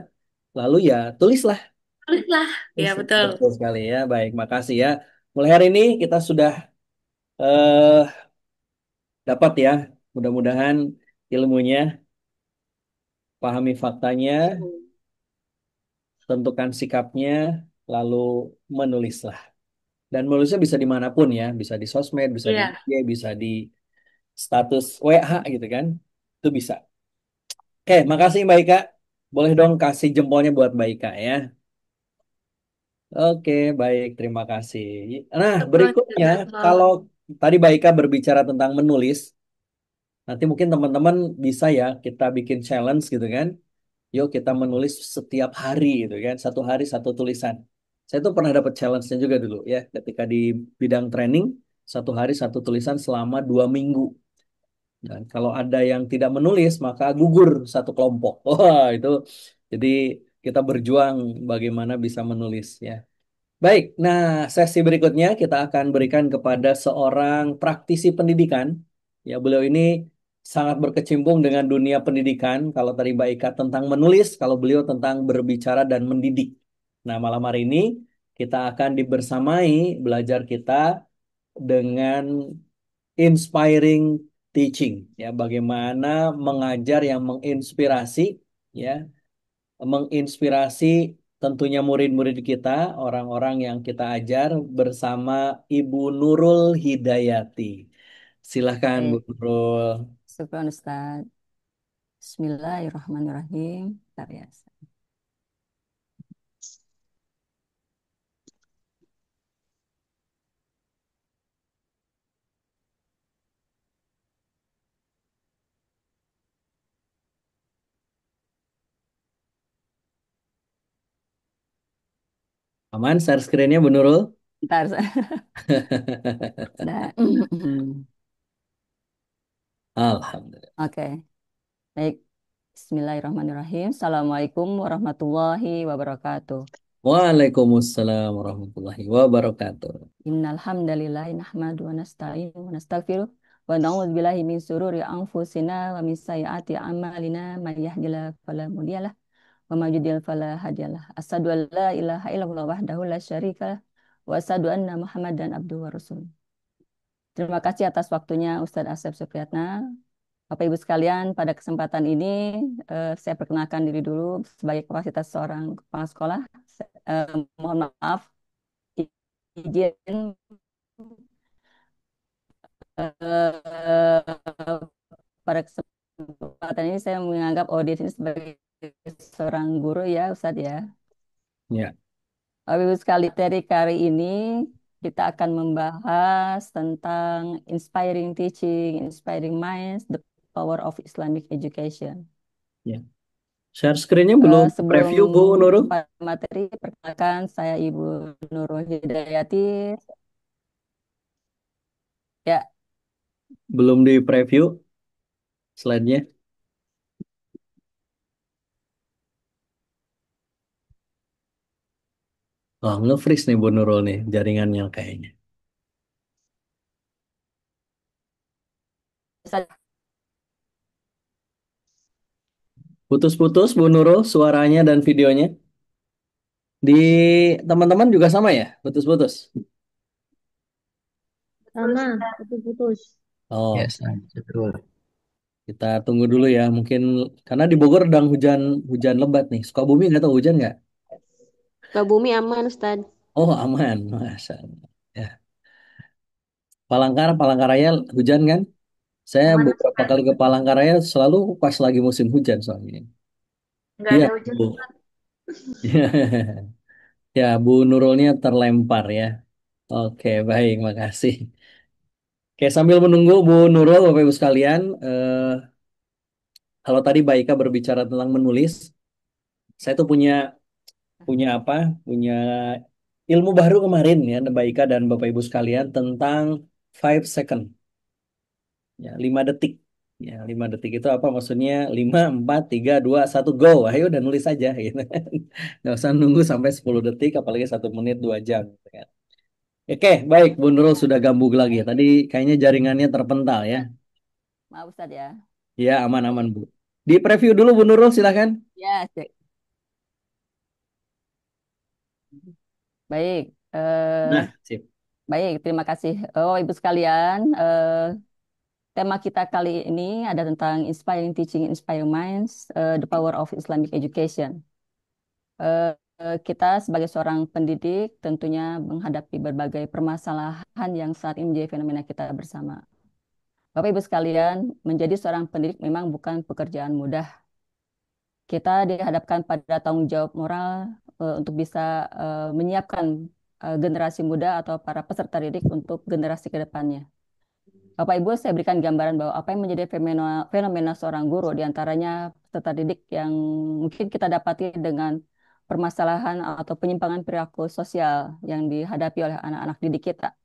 lalu ya tulislah. tulislah. Iya betul. Betul sekali ya. Baik, makasih ya. Mulai hari ini kita sudah eh, dapat ya, mudah-mudahan ilmunya, pahami faktanya, tentukan sikapnya, lalu menulislah. Dan menulisnya bisa dimanapun ya, bisa di sosmed, bisa di Iya, IG, bisa di status WH gitu kan. Itu bisa. Oke, makasih Mbak Ika. Boleh dong kasih jempolnya buat Mbak Ika ya. Oke, baik, terima kasih. Nah, syukur berikutnya, jazakallah. kalau tadi Mbak Ika berbicara tentang menulis, nanti mungkin teman-teman bisa ya kita bikin challenge gitu kan. Yuk kita menulis setiap hari gitu kan, satu hari satu tulisan. Saya tuh pernah dapat challenge-nya juga dulu ya, ketika di bidang training, satu hari satu tulisan selama 2 minggu. Dan kalau ada yang tidak menulis, maka gugur satu kelompok. Wah, itu jadi kita berjuang bagaimana bisa menulis ya. Baik, nah sesi berikutnya kita akan berikan kepada seorang praktisi pendidikan. Ya, beliau ini sangat berkecimpung dengan dunia pendidikan. Kalau tadi Mbak Ika tentang menulis, kalau beliau tentang berbicara dan mendidik. Nah, malam hari ini kita akan dibersamai belajar kita dengan inspiring teaching. Ya, bagaimana mengajar yang menginspirasi, ya menginspirasi tentunya murid-murid kita, orang-orang yang kita ajar bersama Ibu Nurul Hidayati. Silahkan Bu Baik, Nurul. syukron Ustaz. Bismillahirrahmanirrahim. Bentar ya. Aman share screen-nya Bu Nurul? Bentar. Nah, Alhamdulillah. oke. Baik. Bismillahirrahmanirrahim. Assalamualaikum warahmatullahi wabarakatuh. Waalaikumsalam warahmatullahi wabarakatuh. Innal hamdalillah nahmadu wa nasta'inu wa nastaghfiruh wa na'udzu billahi min sururi anfusina wa min sayyiati a'malina may yahdihillahu fala mudhillalah wa may yudhlil fala hadiyalah. Asyhadu an la ilaha illallah wahdahu la syarikalah wa asyhadu anna Muhammadan abduhu wa rasuluh. Terima kasih atas waktunya Ustadz Asep Supriyatna. Bapak Ibu sekalian, pada kesempatan ini saya perkenalkan diri dulu sebagai kapasitas seorang kepala sekolah. Mohon maaf, izin eh, pada kesempatan ini saya menganggap audiens ini sebagai seorang guru ya Ustadz ya. Ya, Bapak Ibu sekali, dari kali ini kita akan membahas tentang inspiring teaching, inspiring minds, the power of Islamic education. ya. Share screen-nya belum Sebelum preview Bu Nurul? pada materi, perkenalkan saya Ibu Nurul Hidayati. Ya, Belum di preview slide-nya. Oh, nge-freeze nih Bu Nurul nih jaringannya kayaknya. saya Putus-putus Bu Nurul suaranya dan videonya. Di teman-teman juga sama ya? Putus-putus. Sama, putus-putus. Oh, Yes, betul. kita tunggu dulu ya. Mungkin karena di Bogor sedang hujan hujan lebat nih. Sukabumi nggak tahu hujan nggak? Sukabumi aman, Ustadz. Oh aman, Masya Allah. Ya. Palangkaraya hujan kan? Saya Aman, beberapa Ustadz. kali ke Palangkaraya selalu pas lagi musim hujan soalnya. Nggak Iya, ada hujan. Bu. Ya, Bu Nurulnya terlempar ya. Oke, baik, makasih. Oke, sambil menunggu Bu Nurul, Bapak Ibu sekalian, kalau tadi Mbak Ika berbicara tentang menulis, saya tuh punya punya apa? Punya ilmu baru kemarin ya, Mbak Ika dan Bapak Ibu sekalian tentang 5 second, ya 5 detik. Ya, 5 detik itu apa maksudnya? 5, 4, 3, 2, 1, go. Ayo udah nulis aja gitu. Nggak usah nunggu sampai 10 detik, apalagi 1 menit 2 jam. Gitu kan. Oke, baik, Bu Nurul sudah gambung lagi. baik, Tadi kayaknya jaringannya terpental ya. Ustadz. Maaf Ustadz ya. Ya, aman-aman Bu. Di preview dulu Bu Nurul, silahkan. Ya, baik. Nah, sip. Baik, terima kasih. Oh, Ibu sekalian, tema kita kali ini ada tentang inspiring teaching, inspiring minds, the power of Islamic education. Eh, kita sebagai seorang pendidik tentunya menghadapi berbagai permasalahan yang saat ini menjadi fenomena kita bersama. Bapak Ibu sekalian, menjadi seorang pendidik memang bukan pekerjaan mudah. Kita dihadapkan pada tanggung jawab moral untuk bisa menyiapkan generasi muda atau para peserta didik untuk generasi ke depannya. Bapak Ibu, saya berikan gambaran bahwa apa yang menjadi fenomena seorang guru, diantaranya peserta didik yang mungkin kita dapati dengan permasalahan atau penyimpangan perilaku sosial yang dihadapi oleh anak-anak didik kita.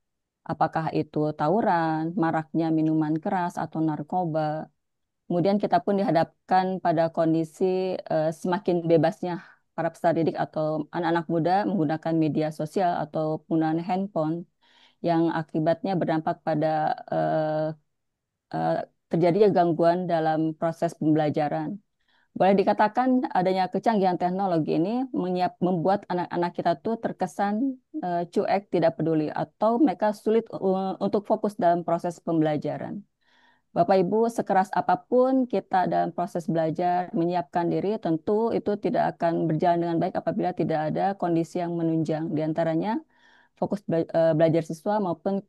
Apakah itu tawuran, maraknya minuman keras atau narkoba. Kemudian kita pun dihadapkan pada kondisi semakin bebasnya para peserta didik atau anak-anak muda menggunakan media sosial atau penggunaan handphone yang akibatnya berdampak pada eh, eh, terjadinya gangguan dalam proses pembelajaran. Boleh dikatakan adanya kecanggihan teknologi ini membuat anak-anak kita tuh terkesan cuek, tidak peduli, atau mereka sulit untuk fokus dalam proses pembelajaran. Bapak Ibu, sekeras apapun kita dalam proses belajar, menyiapkan diri, tentu itu tidak akan berjalan dengan baik apabila tidak ada kondisi yang menunjang. Di antaranya fokus belajar siswa maupun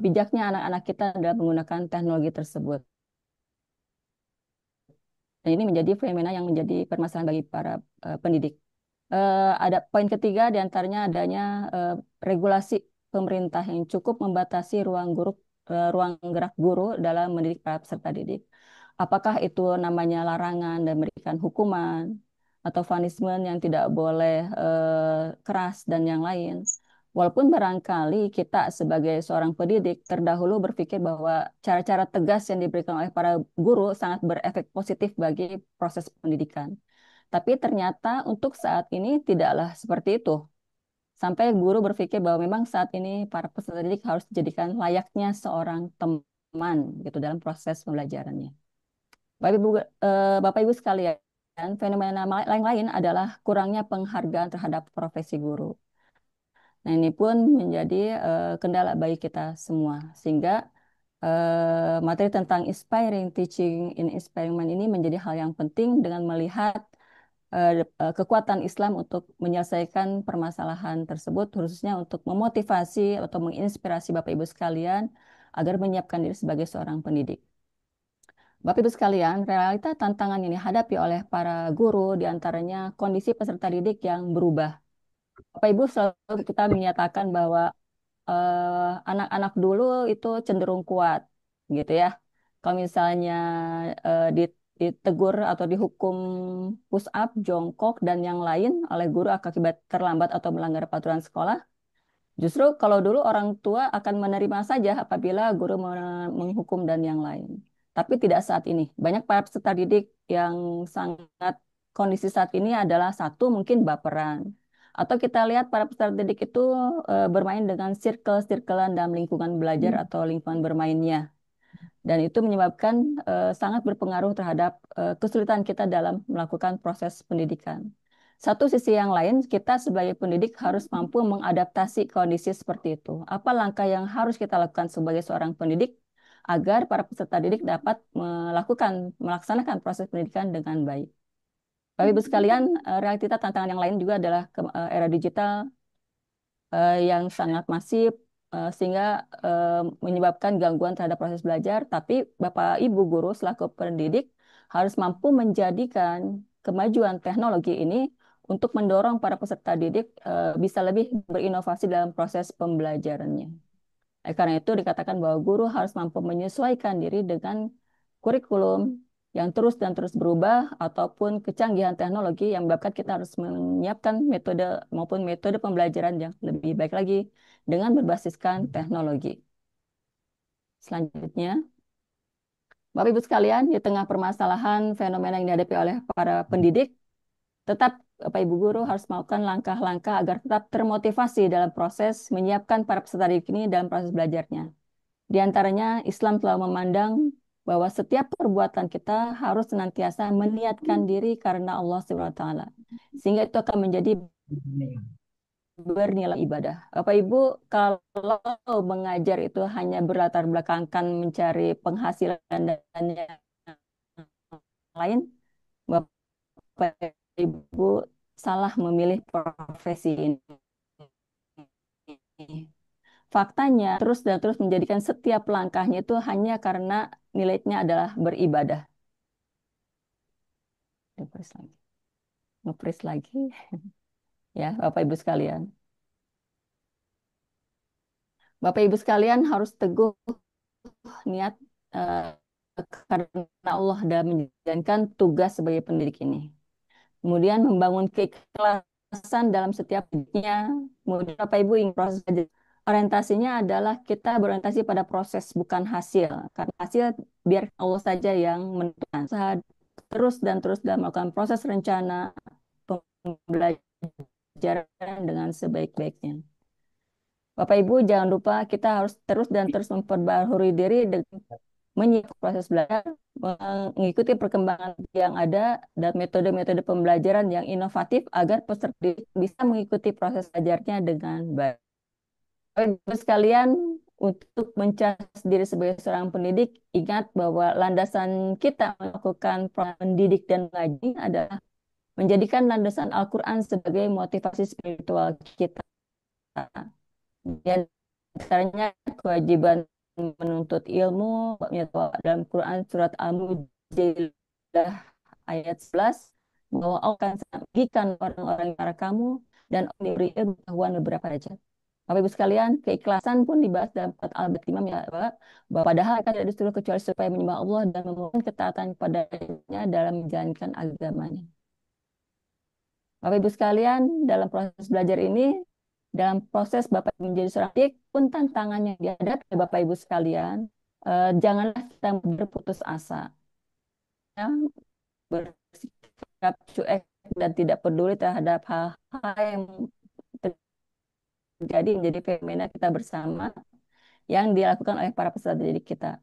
bijaknya anak-anak kita dalam menggunakan teknologi tersebut. Dan ini menjadi fenomena yang menjadi permasalahan bagi para pendidik. Ada poin ketiga diantaranya adanya regulasi pemerintah yang cukup membatasi ruang gerak guru dalam mendidik para peserta didik. Apakah itu namanya larangan dan memberikan hukuman atau punishment yang tidak boleh keras dan yang lain. Walaupun barangkali kita sebagai seorang pendidik terdahulu berpikir bahwa cara-cara tegas yang diberikan oleh para guru sangat berefek positif bagi proses pendidikan. Tapi ternyata untuk saat ini tidaklah seperti itu. Sampai guru berpikir bahwa memang saat ini para peserta didik harus dijadikan layaknya seorang teman gitu dalam proses pembelajarannya. Bapak Ibu sekalian, fenomena lain-lain adalah kurangnya penghargaan terhadap profesi guru. Nah, ini pun menjadi kendala bagi kita semua. Sehingga materi tentang inspiring teaching in inspiring mind ini menjadi hal yang penting dengan melihat kekuatan Islam untuk menyelesaikan permasalahan tersebut, khususnya untuk memotivasi atau menginspirasi Bapak Ibu sekalian agar menyiapkan diri sebagai seorang pendidik. Bapak Ibu sekalian, realita tantangan ini dihadapi oleh para guru, diantaranya kondisi peserta didik yang berubah. Bapak Ibu selalu kita menyatakan bahwa anak-anak dulu itu cenderung kuat, gitu ya. Kalau misalnya ditegur atau dihukum push up, jongkok, dan yang lain oleh guru akibat terlambat atau melanggar peraturan sekolah, justru kalau dulu orang tua akan menerima saja apabila guru menghukum dan yang lain. Tapi tidak saat ini. Banyak para peserta didik yang sangat kondisi saat ini adalah satu mungkin baperan. Atau kita lihat para peserta didik itu bermain dengan circle-circlean dalam lingkungan belajar atau lingkungan bermainnya. Dan itu menyebabkan sangat berpengaruh terhadap kesulitan kita dalam melakukan proses pendidikan. Satu sisi yang lain, kita sebagai pendidik harus mampu mengadaptasi kondisi seperti itu. Apa langkah yang harus kita lakukan sebagai seorang pendidik agar para peserta didik dapat melaksanakan proses pendidikan dengan baik. Bapak Ibu sekalian, realita tantangan yang lain juga adalah era digital yang sangat masif sehingga menyebabkan gangguan terhadap proses belajar. Tapi Bapak Ibu guru selaku pendidik harus mampu menjadikan kemajuan teknologi ini untuk mendorong para peserta didik bisa lebih berinovasi dalam proses pembelajarannya. Karena itu dikatakan bahwa guru harus mampu menyesuaikan diri dengan kurikulum yang terus dan terus berubah ataupun kecanggihan teknologi yang menyebabkan kita harus menyiapkan metode maupun metode pembelajaran yang lebih baik lagi dengan berbasiskan teknologi. Selanjutnya, Bapak Ibu sekalian, di tengah permasalahan fenomena yang dihadapi oleh para pendidik, tetap Bapak Ibu guru harus melakukan langkah-langkah agar tetap termotivasi dalam proses menyiapkan para peserta didik ini dalam proses belajarnya. Di antaranya, Islam telah memandang bahwa setiap perbuatan kita harus senantiasa meniatkan diri karena Allah SWT. Sehingga itu akan menjadi bernilai ibadah. Bapak Ibu, kalau mengajar itu hanya berlatar belakangkan mencari penghasilan dan yang lain, Bapak Ibu salah memilih profesi ini. Faktanya terus dan terus menjadikan setiap langkahnya itu hanya karena nilainya adalah beribadah. Nge-freeze lagi. Nge-freeze lagi. Ya, Bapak Ibu sekalian. Bapak Ibu sekalian harus teguh niat eh, karena Allah dalam menjalankan tugas sebagai pendidik ini. Kemudian membangun keikhlasan dalam setiap hidupnya. Kemudian Bapak Ibu ingin proses belajar. Orientasinya adalah kita berorientasi pada proses bukan hasil. Karena hasil biar Allah saja yang menentukan. Terus dan terus dalam melakukan proses rencana pembelajaran dengan sebaik-baiknya. Bapak Ibu jangan lupa kita harus terus dan terus memperbaharui diri dengan menyiapkan proses belajar, mengikuti perkembangan yang ada dan metode-metode pembelajaran yang inovatif agar peserta bisa mengikuti proses belajarnya dengan baik. Bapak Ibu sekalian, untuk mencari diri sebagai seorang pendidik, ingat bahwa landasan kita melakukan pendidik dan mengaji adalah menjadikan landasan Al-Quran sebagai motivasi spiritual kita. Di antaranya kewajiban menuntut ilmu, dalam Quran surat Al-Mujadilah ayat 11, bahwa Allah akan berikan orang-orang para kamu dan diberi ilmu pengetahuan beberapa derajat. Bapak Ibu sekalian, keikhlasan pun dibahas dalam surat Al-Baqarah ya, bahwa padahal mereka tidak disuruh kecuali supaya menyembah Allah dan memohon ketaatan kepadanya dalam menjalankan agamanya. Bapak Ibu sekalian, dalam proses belajar ini, dalam proses Bapak menjadi seorang adik pun tantangan yang dihadapi oleh Bapak Ibu sekalian, janganlah kita berputus asa, ya, bersikap cuek dan tidak peduli terhadap hal-hal yang terjadi menjadi fenomena kita bersama yang dilakukan oleh para peserta didik kita.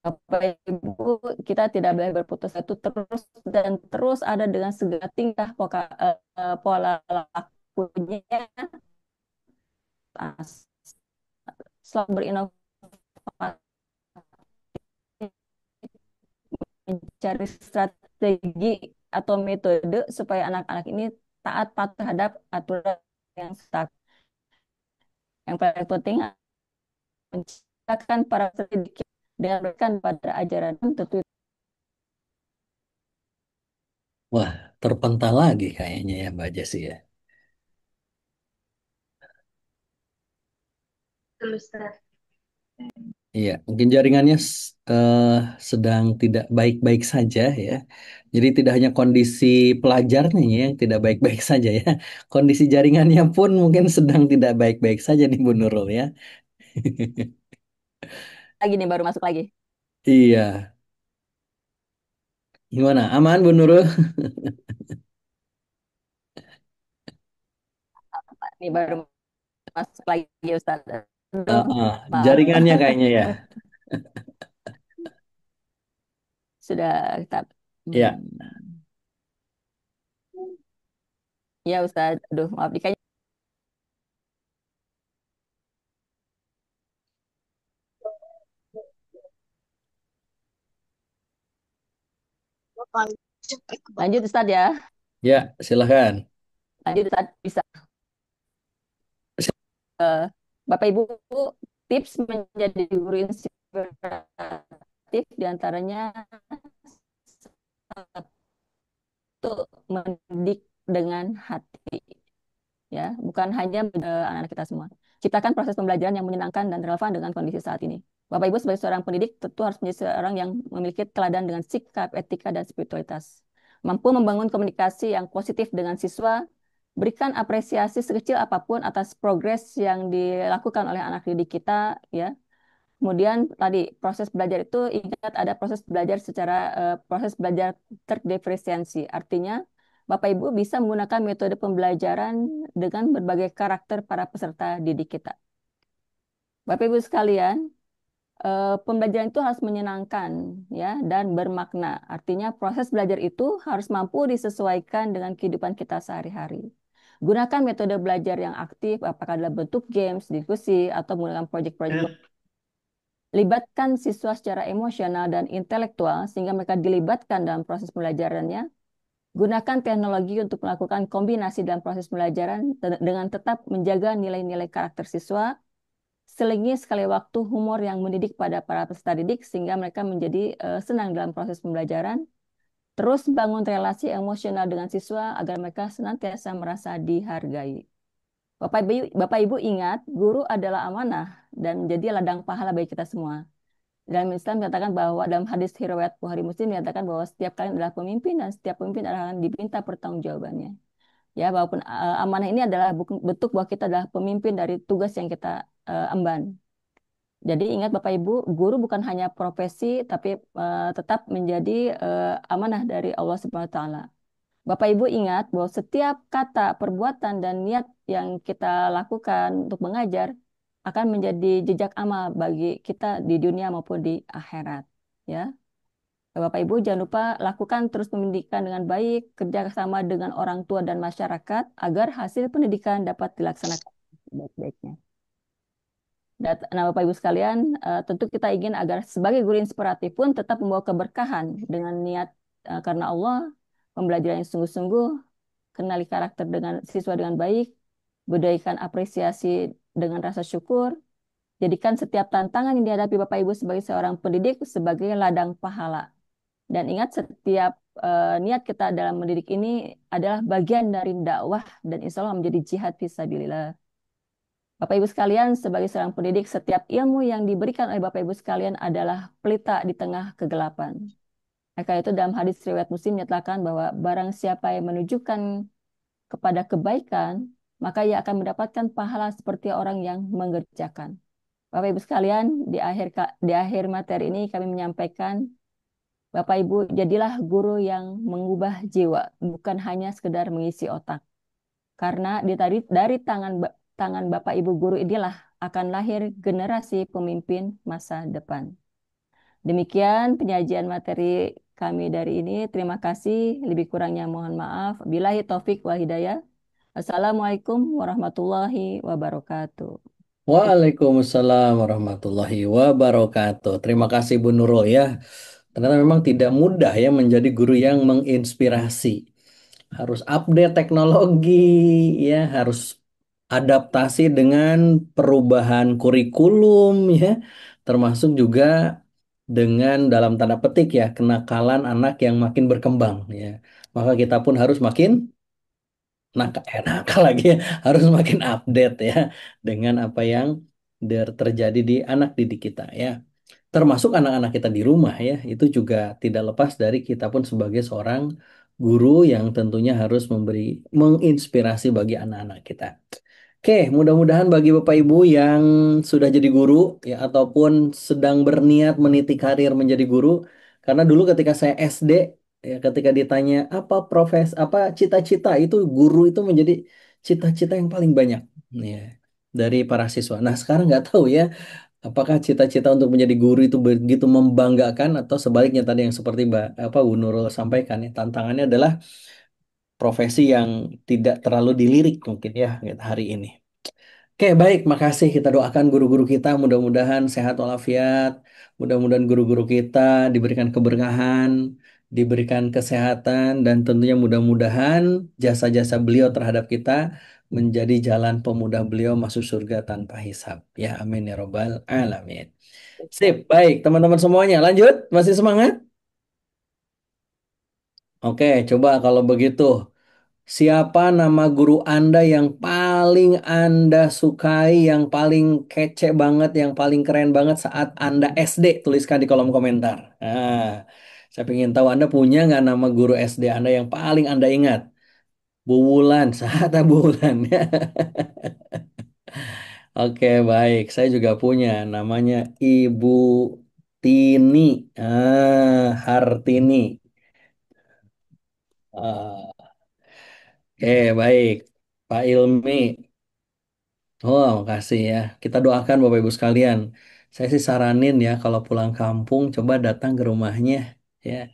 Bapak Ibu, kita tidak boleh berputus asa itu terus dan terus ada dengan segala tingkah pola lakunya, selalu berinovasi, mencari strategi atau metode supaya anak-anak ini taat patuh terhadap aturan yang ketat. Yang paling penting menciptakan para pendidik dengan berikan pada ajaran tentu. Wah, terpental lagi kayaknya ya Mbak Jessi ya. Iya, mungkin jaringannya sedang tidak baik-baik saja ya. Jadi tidak hanya kondisi pelajarnya yang tidak baik-baik saja ya. Kondisi jaringannya pun mungkin sedang tidak baik-baik saja nih Bu Nurul ya. Lagi nih baru masuk lagi. Iya. Gimana? Aman Bu Nurul? Nih baru masuk lagi Ustaz. Aduh, maaf. Jaringannya kayaknya ya. Sudah kita Iya. Ya Ustaz, aduh maaf dikanya. Lanjut Ustaz ya. Ya, silakan. Lanjut Ustaz, bisa. Bapak Ibu, tips menjadi guru inspiratif diantaranya satu, mendidik dengan hati, ya, bukan hanya anak-anak kita semua. Ciptakan proses pembelajaran yang menyenangkan dan relevan dengan kondisi saat ini. Bapak Ibu sebagai seorang pendidik tentu harus menjadi seorang yang memiliki teladan dengan sikap, etika, dan spiritualitas. Mampu membangun komunikasi yang positif dengan siswa, berikan apresiasi sekecil apapun atas progres yang dilakukan oleh anak didik kita, ya. Kemudian tadi proses belajar itu ingat ada proses belajar proses belajar terdiferensiasi. Artinya Bapak Ibu bisa menggunakan metode pembelajaran dengan berbagai karakter para peserta didik kita. Bapak Ibu sekalian, pembelajaran itu harus menyenangkan ya dan bermakna. Artinya proses belajar itu harus mampu disesuaikan dengan kehidupan kita sehari-hari. Gunakan metode belajar yang aktif, apakah dalam bentuk games, diskusi, atau menggunakan proyek-proyek. Libatkan siswa secara emosional dan intelektual sehingga mereka dilibatkan dalam proses pembelajarannya. Gunakan teknologi untuk melakukan kombinasi dalam proses pembelajaran dengan tetap menjaga nilai-nilai karakter siswa. Selingi sekali waktu humor yang mendidik pada para peserta didik sehingga mereka menjadi senang dalam proses pembelajaran. Terus bangun relasi emosional dengan siswa agar mereka senantiasa merasa dihargai. Bapak Ibu ingat, guru adalah amanah dan menjadi ladang pahala bagi kita semua. Dalam Islam dikatakan bahwa dalam hadis riwayat Bukhari Muslim dikatakan bahwa setiap kalian adalah pemimpin dan setiap pemimpin akan diminta pertanggungjawabannya. Ya, walaupun amanah ini adalah bentuk bahwa kita adalah pemimpin dari tugas yang kita emban. Jadi ingat Bapak Ibu, guru bukan hanya profesi tapi tetap menjadi amanah dari Allah Subhanahu wa taala. Bapak Ibu ingat bahwa setiap kata, perbuatan dan niat yang kita lakukan untuk mengajar akan menjadi jejak amal bagi kita di dunia maupun di akhirat. Ya, Bapak Ibu jangan lupa lakukan terus pendidikan dengan baik, kerjasama dengan orang tua dan masyarakat agar hasil pendidikan dapat dilaksanakan sebaik-baiknya. Nah, Bapak Ibu sekalian, tentu kita ingin agar sebagai guru inspiratif pun tetap membawa keberkahan dengan niat karena Allah, pembelajaran yang sungguh-sungguh, kenali karakter dengan siswa dengan baik, budayakan apresiasi dengan rasa syukur, jadikan setiap tantangan yang dihadapi Bapak Ibu sebagai seorang pendidik sebagai ladang pahala. Dan ingat setiap niat kita dalam mendidik ini adalah bagian dari dakwah dan insya Allah menjadi jihad fisabilillah. Bapak Ibu sekalian, sebagai seorang pendidik, setiap ilmu yang diberikan oleh Bapak Ibu sekalian adalah pelita di tengah kegelapan. Maka itu dalam hadis riwayat Muslim menyatakan bahwa barang siapa yang menunjukkan kepada kebaikan, maka ia akan mendapatkan pahala seperti orang yang mengerjakan. Bapak Ibu sekalian, di akhir materi ini kami menyampaikan, Bapak Ibu jadilah guru yang mengubah jiwa, bukan hanya sekedar mengisi otak. Karena dari tangan Bapak Ibu guru inilah akan lahir generasi pemimpin masa depan. Demikian penyajian materi kami dari ini. Terima kasih. Lebih kurangnya mohon maaf. Billahi taufik wal hidayah. Assalamualaikum warahmatullahi wabarakatuh. Waalaikumsalam warahmatullahi wabarakatuh. Terima kasih Bu Nurul ya. Ternyata memang tidak mudah ya menjadi guru yang menginspirasi. Harus update teknologi ya, harus adaptasi dengan perubahan kurikulum ya, termasuk juga dengan dalam tanda petik ya kenakalan anak yang makin berkembang ya. Maka kita pun harus makin nakal lagi ya, harus makin update ya dengan apa yang terjadi di anak didik kita ya. Termasuk anak-anak kita di rumah ya, itu juga tidak lepas dari kita pun sebagai seorang guru yang tentunya harus menginspirasi bagi anak-anak kita. Oke, mudah-mudahan bagi Bapak Ibu yang sudah jadi guru ya ataupun sedang berniat meniti karir menjadi guru, karena dulu ketika saya SD ya ketika ditanya apa apa cita-cita itu guru itu menjadi cita-cita yang paling banyak ya dari para siswa. Nah, sekarang nggak tahu ya apakah cita-cita untuk menjadi guru itu begitu membanggakan atau sebaliknya tadi yang seperti Bu Nurul sampaikan ya tantangannya adalah profesi yang tidak terlalu dilirik mungkin ya gitu, hari ini. Oke, baik, makasih. Kita doakan guru-guru kita mudah-mudahan sehat walafiat, mudah-mudahan guru-guru kita diberikan keberkahan, diberikan kesehatan, dan tentunya mudah-mudahan jasa-jasa beliau terhadap kita menjadi jalan pemudah beliau masuk surga tanpa hisab. Ya, amin ya robbal alamin. Sip, baik, teman-teman semuanya. Lanjut, masih semangat? Oke, coba kalau begitu. Siapa nama guru Anda yang paling Anda sukai, yang paling kece banget, yang paling keren banget saat Anda SD? Tuliskan di kolom komentar. Nah, saya ingin tahu Anda punya nggak nama guru SD Anda yang paling Anda ingat? Bu Wulan, saat Bu Wulan. Oke, baik. Saya juga punya namanya Ibu Tini. Hartini. Ah, oke, baik. Pak Ilmi. Oh, makasih ya. Kita doakan Bapak Ibu sekalian. Saya sih saranin ya kalau pulang kampung coba datang ke rumahnya ya.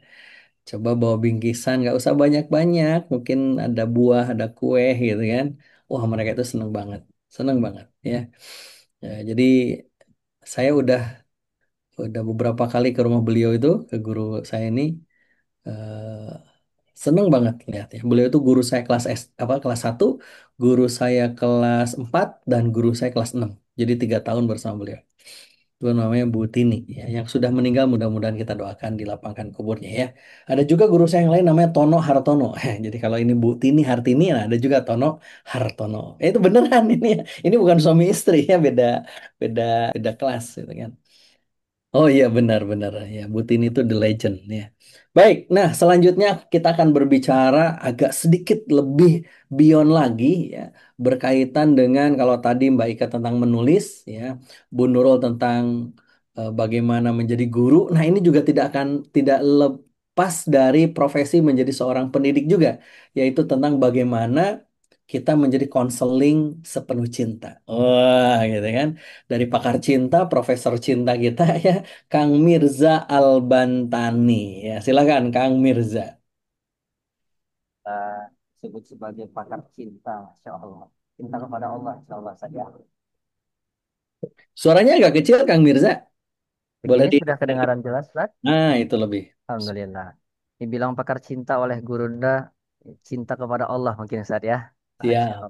Coba bawa bingkisan, nggak usah banyak-banyak. Mungkin ada buah, ada kue gitu kan. Wah, mereka itu seneng banget ya. Ya, jadi saya udah beberapa kali ke rumah beliau itu ke guru saya ini. eh, Seneng banget lihatnya. Beliau itu guru saya kelas 1, guru saya kelas 4, dan guru saya kelas 6. Jadi 3 tahun bersama beliau. Itu namanya Bu Tini ya, yang sudah meninggal, mudah-mudahan kita doakan dilapangkan kuburnya ya. Ada juga guru saya yang lain namanya Tono Hartono. Jadi kalau ini Bu Tini Hartini, nah ada juga Tono Hartono. Itu beneran ini ya. Ini bukan suami istri ya, beda beda beda kelas gitu kan. Oh iya, benar-benar ya, Butin itu the legend ya. Baik, nah selanjutnya kita akan berbicara agak sedikit lebih beyond lagi ya, berkaitan dengan kalau tadi Mbak Ika tentang menulis ya, Bu Nurul tentang bagaimana menjadi guru. Nah ini juga tidak lepas dari profesi menjadi seorang pendidik juga, yaitu tentang bagaimana kita menjadi konseling sepenuh cinta. Wah, gitu kan. Dari pakar cinta, profesor cinta kita ya, Kang Mirza Albantani. Ya, silakan Kang Mirza. Kita disebut sebagai pakar cinta, Masya Allah. Cinta kepada Allah, Insya Allah saja. Suaranya agak kecil Kang Mirza. Boleh Begini di. sudah kedengaran jelas, Ustaz? Nah, itu lebih. Alhamdulillah. Dibilang pakar cinta oleh Gurunda, cinta kepada Allah mungkin Ustaz ya. Masya Siap. Allah.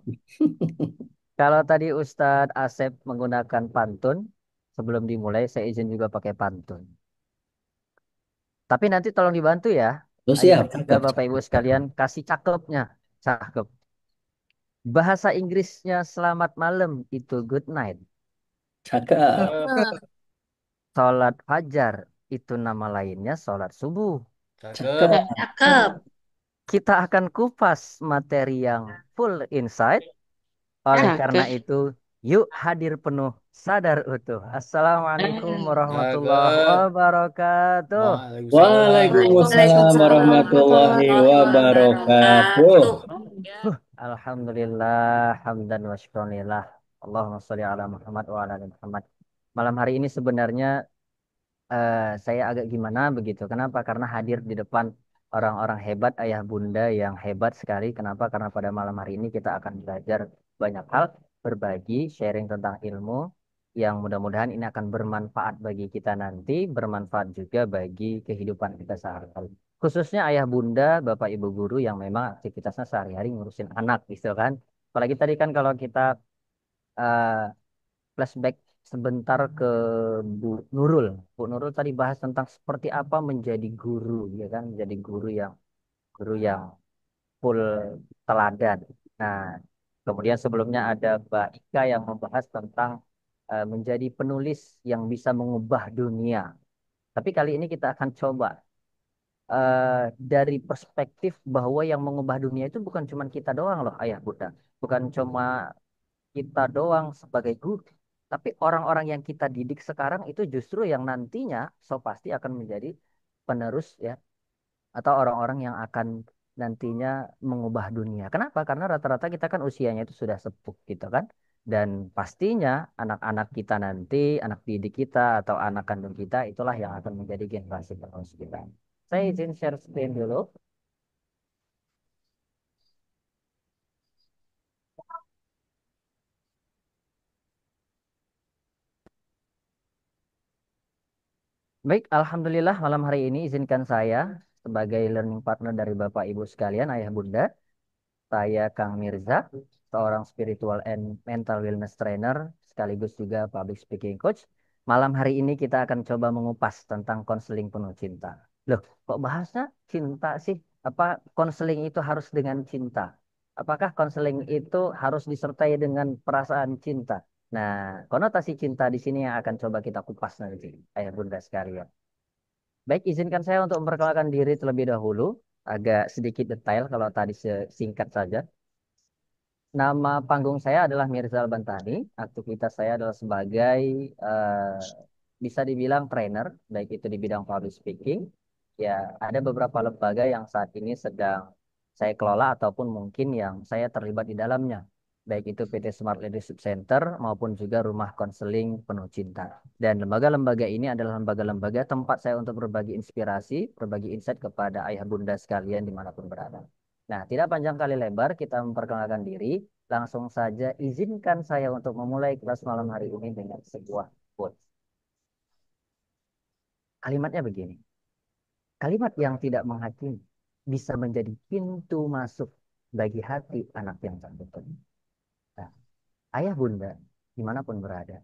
Kalau tadi Ustadz Asep menggunakan pantun, sebelum dimulai saya izin juga pakai pantun. Tapi nanti tolong dibantu ya, Oh, Ayah siap. Bunda, Cakep, Bapak Ibu cakep. sekalian, kasih cakepnya. Cakep. Bahasa Inggrisnya selamat malam itu good night. Cakep. Sholat fajar itu nama lainnya sholat subuh. Cakep. Cakep. Kita akan kupas materi yang full insight. Oleh karena Cakep. itu, yuk hadir penuh, sadar utuh. Assalamualaikum warahmatullahi wabarakatuh. Waalaikumsalam Waalaikumsalam warahmatullahi warahmatullahi wabarakatuh. wabarakatuh. Ya. Alhamdulillah, hamdan wa syukronillah. Allahumma sholli ala Muhammad wa ala ali Muhammad. Malam hari ini sebenarnya saya agak gimana begitu. Kenapa? Karena hadir di depan orang-orang hebat, ayah bunda yang hebat sekali. Kenapa? Karena pada malam hari ini kita akan belajar banyak hal, berbagi, sharing tentang ilmu yang mudah-mudahan ini akan bermanfaat bagi kita nanti, bermanfaat juga bagi kehidupan kita sehari-hari. Khususnya ayah bunda, bapak ibu guru yang memang aktivitasnya sehari-hari ngurusin anak, gitu kan. Apalagi tadi kan kalau kita eh, flashback sebentar ke Bu Nurul. Bu Nurul tadi bahas tentang seperti apa menjadi guru, ya kan, menjadi guru yang full teladan. Nah, kemudian sebelumnya ada Mbak Ika yang membahas tentang menjadi penulis yang bisa mengubah dunia. Tapi kali ini kita akan coba dari perspektif bahwa yang mengubah dunia itu bukan cuma kita doang loh, ayah bunda. Bukan cuma kita doang sebagai guru, tapi orang-orang yang kita didik sekarang itu justru yang nantinya so pasti akan menjadi penerus ya, atau orang-orang yang akan nantinya mengubah dunia. Kenapa? Karena rata-rata kita kan usianya itu sudah sepuh gitu kan. Dan pastinya anak-anak kita nanti, anak didik kita atau anak kandung kita itulah yang akan menjadi generasi penerus kita. Saya izin share screen dulu. Baik, Alhamdulillah malam hari ini izinkan saya sebagai learning partner dari Bapak Ibu sekalian, Ayah Bunda. Saya Kang Mirza, seorang spiritual and mental wellness trainer, sekaligus juga public speaking coach. Malam hari ini kita akan coba mengupas tentang konseling penuh cinta. Loh, kok bahasnya cinta sih? Apa konseling itu harus dengan cinta? Apakah konseling itu harus disertai dengan perasaan cinta? Nah, konotasi cinta di sini yang akan coba kita kupas nanti, ayah bunda sekalian. Baik, izinkan saya untuk memperkenalkan diri terlebih dahulu. Agak sedikit detail kalau tadi singkat saja. Nama panggung saya adalah Mirzal Bantani. Aktivitas saya adalah sebagai bisa dibilang trainer, baik itu di bidang public speaking. Ya, ada beberapa lembaga yang saat ini sedang saya kelola ataupun mungkin yang saya terlibat di dalamnya, baik itu PT Smart Leadership Center maupun juga Rumah Konseling Penuh Cinta. Dan lembaga-lembaga ini adalah lembaga-lembaga tempat saya untuk berbagi inspirasi, berbagi insight kepada ayah bunda sekalian dimanapun berada. Nah, tidak panjang kali lebar, kita memperkenalkan diri. Langsung saja izinkan saya untuk memulai kelas malam hari ini dengan sebuah quote. Kalimatnya begini. Kalimat yang tidak menghakimi, bisa menjadi pintu masuk bagi hati anak yang tertutup. Nah, ayah bunda, dimanapun berada,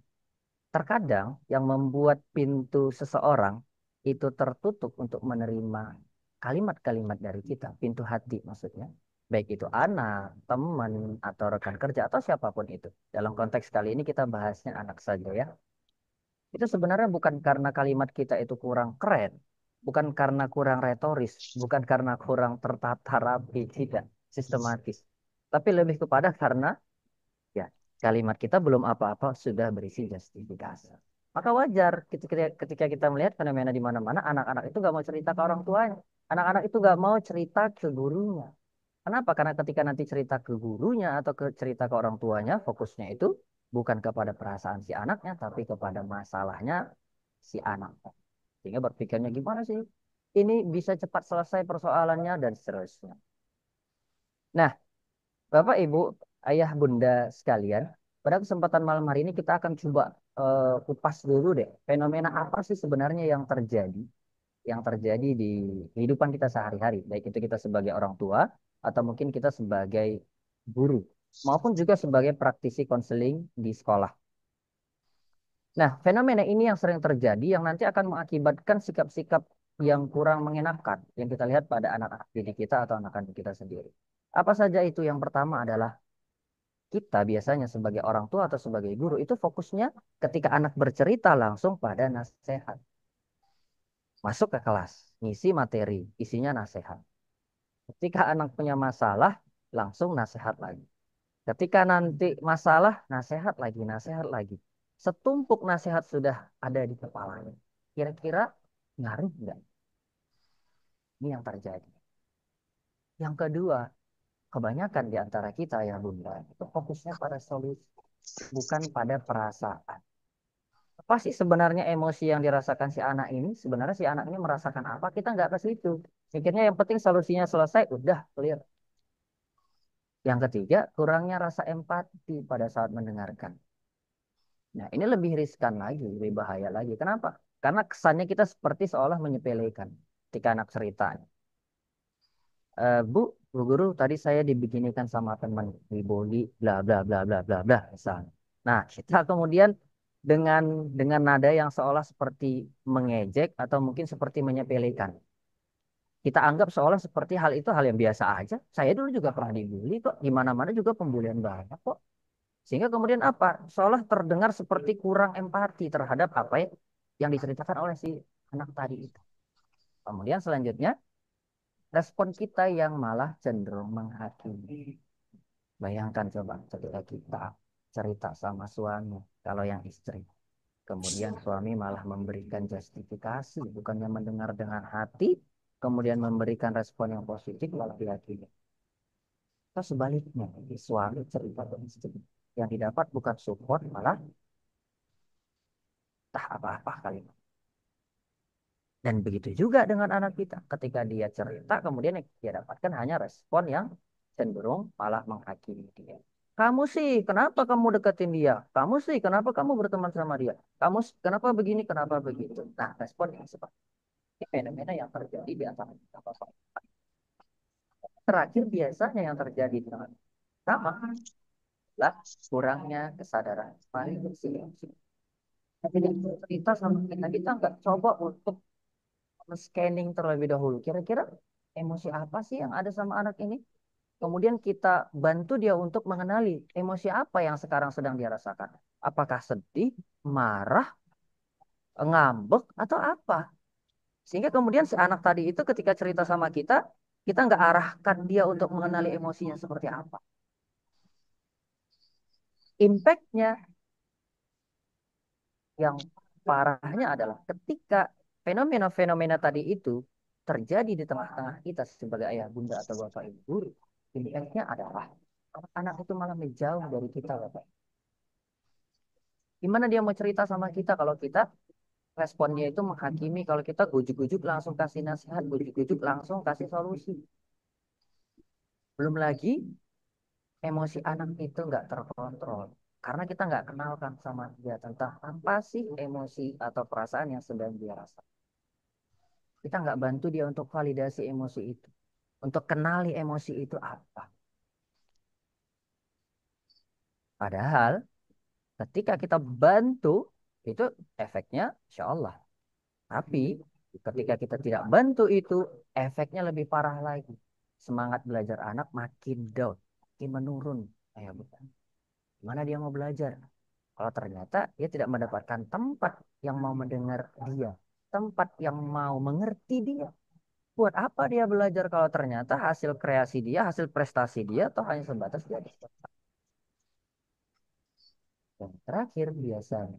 terkadang yang membuat pintu seseorang itu tertutup untuk menerima kalimat-kalimat dari kita, pintu hati maksudnya, baik itu anak, teman, atau rekan kerja, atau siapapun itu. Dalam konteks kali ini kita bahasnya anak saja ya. Itu sebenarnya bukan karena kalimat kita itu kurang keren, bukan karena kurang retoris, bukan karena kurang tertata rapi, tidak sistematis. Tapi lebih kepada karena ya kalimat kita belum apa-apa sudah berisi justifikasi. Maka wajar ketika kita melihat fenomena di mana-mana anak-anak itu nggak mau cerita ke orang tuanya. Anak-anak itu nggak mau cerita ke gurunya. Kenapa? Karena ketika nanti cerita ke gurunya atau cerita ke orang tuanya, fokusnya itu bukan kepada perasaan si anaknya, tapi kepada masalahnya si anak. Sehingga berpikirnya gimana sih? Ini bisa cepat selesai persoalannya dan seterusnya. Nah, Bapak, Ibu, Ayah, Bunda sekalian, pada kesempatan malam hari ini kita akan coba kupas dulu deh, fenomena apa sih sebenarnya yang terjadi di kehidupan kita sehari-hari, baik itu kita sebagai orang tua atau mungkin kita sebagai guru, maupun juga sebagai praktisi konseling di sekolah. Nah, fenomena ini yang sering terjadi yang nanti akan mengakibatkan sikap-sikap yang kurang mengenakan yang kita lihat pada anak-anak didik kita atau anak-anak kita sendiri. Apa saja itu? Yang pertama adalah kita biasanya sebagai orang tua atau sebagai guru itu fokusnya ketika anak bercerita langsung pada nasihat. Masuk ke kelas, ngisi materi, isinya nasihat. Ketika anak punya masalah, langsung nasihat lagi. Ketika nanti masalah, nasihat lagi, nasihat lagi. Setumpuk nasihat sudah ada di kepalanya. Kira-kira ngaruh nggak? Ini yang terjadi. Yang kedua, kebanyakan di antara kita ya Bunda, itu fokusnya pada solusi, bukan pada perasaan. Apa sih sebenarnya emosi yang dirasakan si anak ini? Sebenarnya si anak ini merasakan apa? Kita nggak ke situ. Mikirnya yang penting solusinya selesai, udah clear. Yang ketiga, kurangnya rasa empati pada saat mendengarkan. Nah, ini lebih riskan lagi, lebih bahaya lagi. Kenapa? Karena kesannya kita seperti seolah menyepelekan ketika anak cerita. Bu guru, tadi saya dibikinikan sama teman dibully, bla bla bla bla bla bla, misalnya. Nah, kita kemudian dengan nada yang seolah seperti mengejek atau mungkin seperti menyepelekan. Kita anggap seolah seperti hal itu hal yang biasa aja. Saya dulu juga pernah dibully kok, di mana-mana juga pembulian banyak kok. Sehingga kemudian apa? Seolah terdengar seperti kurang empati terhadap apa yang diceritakan oleh si anak tadi itu. Kemudian selanjutnya, respon kita yang malah cenderung menghakimi. Bayangkan coba ketika kita cerita sama suami, kalau yang istri. Kemudian suami malah memberikan justifikasi, bukannya mendengar dengan hati, kemudian memberikan respon yang positif malah dihakimi. Atau sebaliknya, suami cerita ke istri, yang didapat bukan support, malah tak apa-apa kali. Dan begitu juga dengan anak kita. Ketika dia cerita, kemudian yang dia dapatkan hanya respon yang cenderung malah menghakimi dia. Kamu sih, kenapa kamu deketin dia? Kamu sih, kenapa kamu berteman sama dia? Kamu kenapa begini, kenapa begitu? Nah, respon yang seperti ini fenomena yang terjadi di antara kita Bapak. Terakhir biasanya yang terjadi dengan sama adalah kurangnya kesadaran paling bersih. Tapi dia cerita sama kita nggak coba untuk scanning terlebih dahulu. Kira-kira emosi apa sih yang ada sama anak ini? Kemudian kita bantu dia untuk mengenali emosi apa yang sekarang sedang dia rasakan. Apakah sedih, marah, ngambek, atau apa? Sehingga kemudian si anak tadi itu ketika cerita sama kita nggak arahkan dia untuk mengenali emosinya seperti apa. Impactnya yang parahnya adalah ketika fenomena-fenomena tadi itu terjadi di tengah-tengah kita sebagai ayah bunda atau bapak ibu guru, impactnya adalah anak itu malah menjauh dari kita, Bapak. Gimana dia mau cerita sama kita kalau kita responnya itu menghakimi, kalau kita gujuk-gujuk langsung kasih nasihat, gujuk-gujuk langsung kasih solusi. Belum lagi emosi anak itu nggak terkontrol. Karena kita nggak kenalkan sama dia tentang apa sih emosi atau perasaan yang sedang dia rasakan. Kita nggak bantu dia untuk validasi emosi itu. untuk kenali emosi itu apa. Padahal ketika kita bantu itu efeknya insya Allah. Tapi ketika kita tidak bantu itu efeknya lebih parah lagi. Semangat belajar anak makin down, makin menurun. Ayo, bukan. Gimana dia mau belajar? Kalau ternyata dia tidak mendapatkan tempat yang mau mendengar dia, tempat yang mau mengerti dia. Buat apa dia belajar kalau ternyata hasil kreasi dia, hasil prestasi dia, atau hanya sebatas dia di sekolah. Dan terakhir biasanya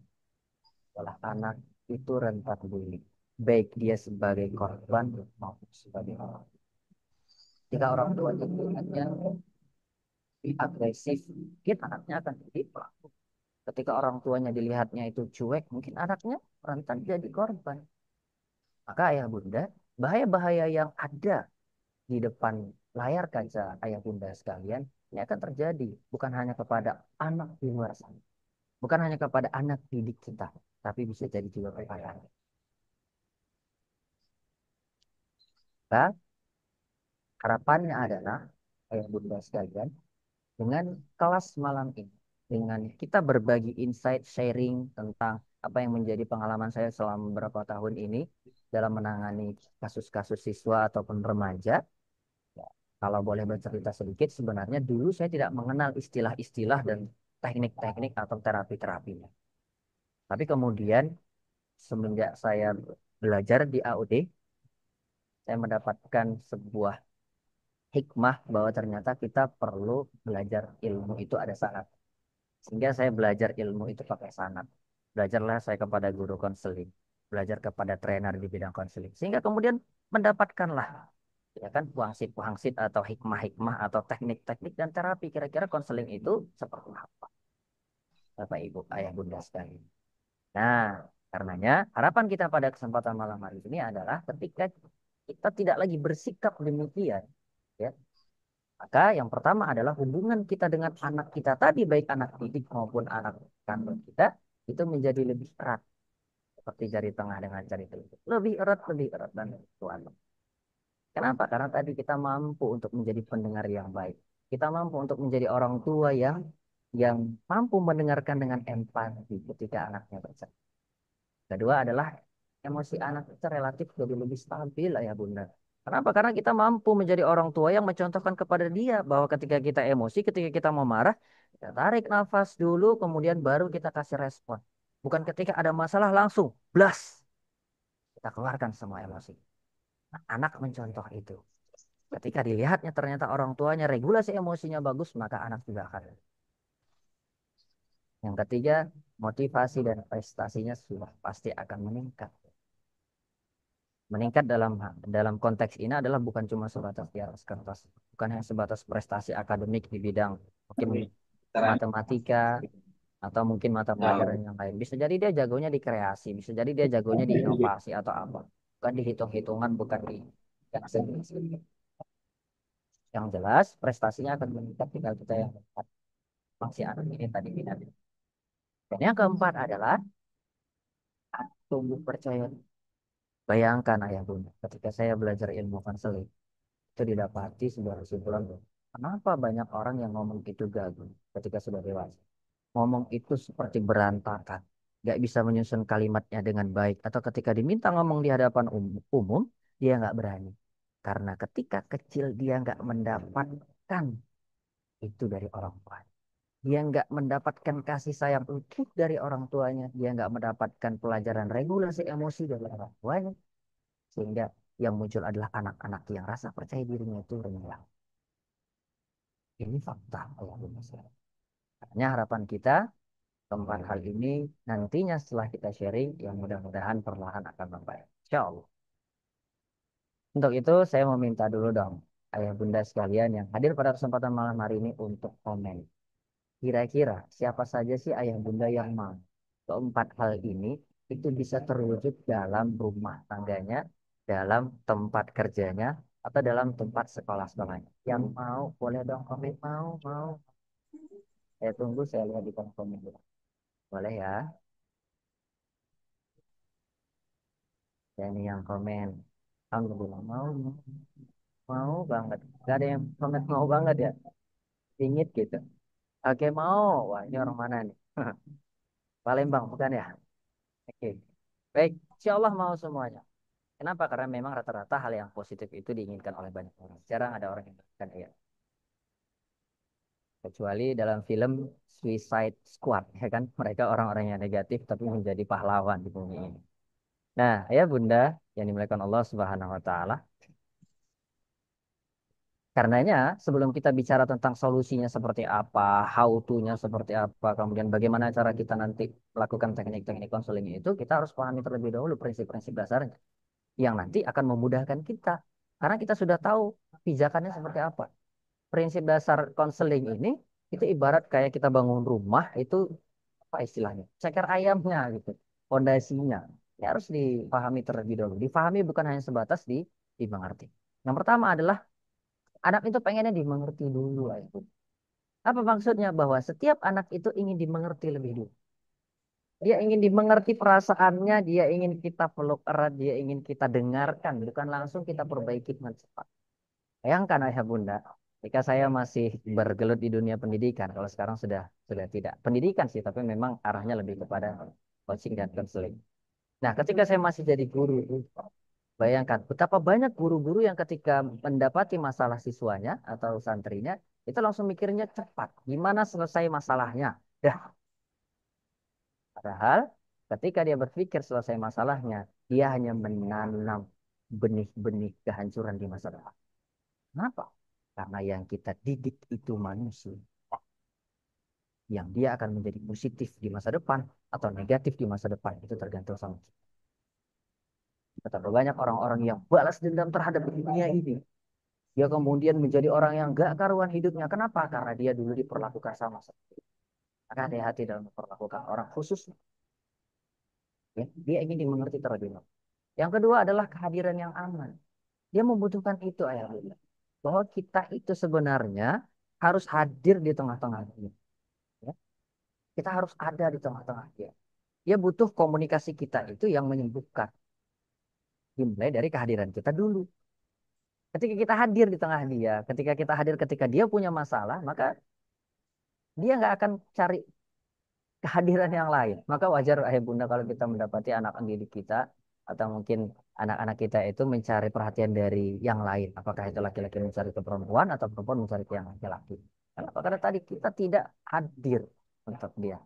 setelah anak itu rentan bully, baik dia sebagai korban maupun sebagai orang. Jika orang tua lihatnya lebih agresif, mungkin anaknya akan jadi pelaku. Ketika orang tuanya dilihatnya itu cuek, mungkin anaknya rentan jadi korban. Maka ayah bunda, bahaya-bahaya yang ada di depan layar kaca ayah bunda sekalian, ini akan terjadi bukan hanya kepada anak di luar sana, bukan hanya kepada anak didik kita, tapi bisa jadi juga kepada anak. Nah, harapannya adalah ayah bunda sekalian, dengan kelas malam ini, dengan kita berbagi insight sharing tentang apa yang menjadi pengalaman saya selama beberapa tahun ini dalam menangani kasus-kasus siswa ataupun remaja. Ya, kalau boleh bercerita sedikit, sebenarnya dulu saya tidak mengenal istilah-istilah dan teknik-teknik atau terapi-terapinya. Tapi kemudian semenjak saya belajar di AUD, saya mendapatkan sebuah hikmah bahwa ternyata kita perlu belajar ilmu itu ada sanat. Sehingga saya belajar ilmu itu pakai sanat. Belajarlah saya kepada guru konseling, belajar kepada trainer di bidang konseling. Sehingga kemudian mendapatkanlah ya kan wangsit-wangsit atau hikmah-hikmah atau teknik-teknik dan terapi kira-kira konseling itu seperti apa Bapak Ibu Ayah Bunda sekalian. Nah, karenanya harapan kita pada kesempatan malam hari ini adalah ketika kita tidak lagi bersikap demikian, ya, maka yang pertama adalah hubungan kita dengan anak kita tadi, baik anak didik maupun anak kandung kita, itu menjadi lebih erat. Seperti jari tengah dengan jari telunjuk. Lebih erat dan kuat. Kenapa? Karena tadi kita mampu untuk menjadi pendengar yang baik. Kita mampu untuk menjadi orang tua yang mampu mendengarkan dengan empati ketika anaknya bercerita. Kedua adalah emosi anak kita relatif lebih stabil ya Bunda. Kenapa? Karena kita mampu menjadi orang tua yang mencontohkan kepada dia bahwa ketika kita emosi, ketika kita mau marah, kita tarik nafas dulu, kemudian baru kita kasih respon. Bukan ketika ada masalah langsung, blast, kita keluarkan semua emosi. Nah, anak mencontoh itu. Ketika dilihatnya ternyata orang tuanya regulasi emosinya bagus, maka anak juga akan. Yang ketiga, motivasi dan prestasinya sudah pasti akan meningkat. Meningkat dalam konteks ini adalah bukan cuma sebatas di atas kertas, bukan hanya sebatas prestasi akademik di bidang mungkin matematika atau mungkin mata pelajaran yang lain. Bisa jadi dia jagonya di kreasi, bisa jadi dia jagonya di inovasi atau apa. Bukan di hitung-hitungan, bukan di yang jelas prestasinya akan meningkat tinggal kita yang masih anak ini tadi minat. Dan yang keempat adalah tumbuh percaya. Bayangkan ayah bunda, ketika saya belajar ilmu konseling, itu didapati sebuah kesimpulan bahwa kenapa banyak orang yang ngomong itu gagal ketika sudah dewasa. Ngomong itu seperti berantakan, nggak bisa menyusun kalimatnya dengan baik, atau ketika diminta ngomong di hadapan umum, dia nggak berani. Karena ketika kecil dia nggak mendapatkan itu dari orang tua. Dia nggak mendapatkan kasih sayang utuh dari orang tuanya. Dia nggak mendapatkan pelajaran regulasi emosi dari orang tuanya. Sehingga yang muncul adalah anak-anak yang rasa percaya dirinya itu rendah. Ini fakta. Ya, hanya harapan kita keempat hal ini nantinya setelah kita sharing yang mudah-mudahan perlahan akan membaik. Insya Allah. Untuk itu saya meminta dulu dong ayah bunda sekalian yang hadir pada kesempatan malam hari ini untuk komen. Kira-kira siapa saja sih ayah bunda yang mau keempat hal ini itu bisa terwujud dalam rumah tangganya, dalam tempat kerjanya, atau dalam tempat sekolah-sekolahnya. Yang mau boleh dong komen mau. Saya tunggu saya lihat di kolom komen dulu. Boleh ya? Ya ini yang komen. Alhamdulillah mau. Mau banget. Gak ada yang komen mau banget ya. Dingin gitu. Oke mau. Wah ini orang mana nih? Palembang bukan ya? Oke. Baik. Insya Allah mau semuanya. Kenapa? Karena memang rata-rata hal yang positif itu diinginkan oleh banyak orang. Jarang ada orang yang melakukan iya. Kecuali dalam film Suicide Squad, ya kan? Mereka orang-orang yang negatif tapi menjadi pahlawan di bumi ini. Nah, ya Bunda, yang dimuliakan Allah Subhanahu wa taala, karenanya sebelum kita bicara tentang solusinya seperti apa, how to-nya seperti apa, kemudian bagaimana cara kita nanti melakukan teknik-teknik konseling itu, kita harus pahami terlebih dahulu prinsip-prinsip dasarnya yang nanti akan memudahkan kita. Karena kita sudah tahu pijakannya seperti apa. Prinsip dasar konseling ini itu ibarat kayak kita bangun rumah itu apa istilahnya? Ceker ayamnya gitu. Fondasinya. Ini harus dipahami terlebih dahulu. Dipahami bukan hanya sebatas dimengerti. Yang pertama adalah anak itu pengennya dimengerti dulu. Ayah. Apa maksudnya? Bahwa setiap anak itu ingin dimengerti lebih dulu. Dia ingin dimengerti perasaannya, dia ingin kita peluk erat, dia ingin kita dengarkan, bukan langsung kita perbaiki dengan cepat. Bayangkan ayah bunda, ketika saya masih bergelut di dunia pendidikan, kalau sekarang sudah tidak pendidikan sih, tapi memang arahnya lebih kepada coaching dan counseling. Nah, ketika saya masih jadi guru, bayangkan betapa banyak guru-guru yang ketika mendapati masalah siswanya atau santrinya, itu langsung mikirnya cepat, gimana selesai masalahnya. Dah, padahal ketika dia berpikir selesai masalahnya, dia hanya menanam benih-benih kehancuran di masa depan. Kenapa? Karena yang kita didik itu manusia. Yang dia akan menjadi positif di masa depan atau negatif di masa depan. Itu tergantung sama kita. Betapa banyak orang-orang yang balas dendam terhadap dunia ini. Dia kemudian menjadi orang yang gak karuan hidupnya. Kenapa? Karena dia dulu diperlakukan sama seperti itu. Maka hati-hati dalam memperlakukan orang khusus. Ya, dia ingin dimengerti terlebih dahulu. Yang kedua adalah kehadiran yang aman. Dia membutuhkan itu ayah. Bahwa kita itu sebenarnya harus hadir di tengah-tengah dia. Ya. Kita harus ada di tengah-tengah dia. Dia butuh komunikasi kita itu yang menyembuhkan. Dimulai dari kehadiran kita dulu. Ketika kita hadir di tengah dia, ketika kita hadir ketika dia punya masalah, maka dia nggak akan cari kehadiran yang lain. Maka wajar ayah bunda kalau kita mendapati anak didik kita atau mungkin anak-anak kita itu mencari perhatian dari yang lain. Apakah itu laki-laki mencari ke perempuan atau perempuan mencari ke yang laki-laki. Kenapa? Karena tadi kita tidak hadir untuk dia.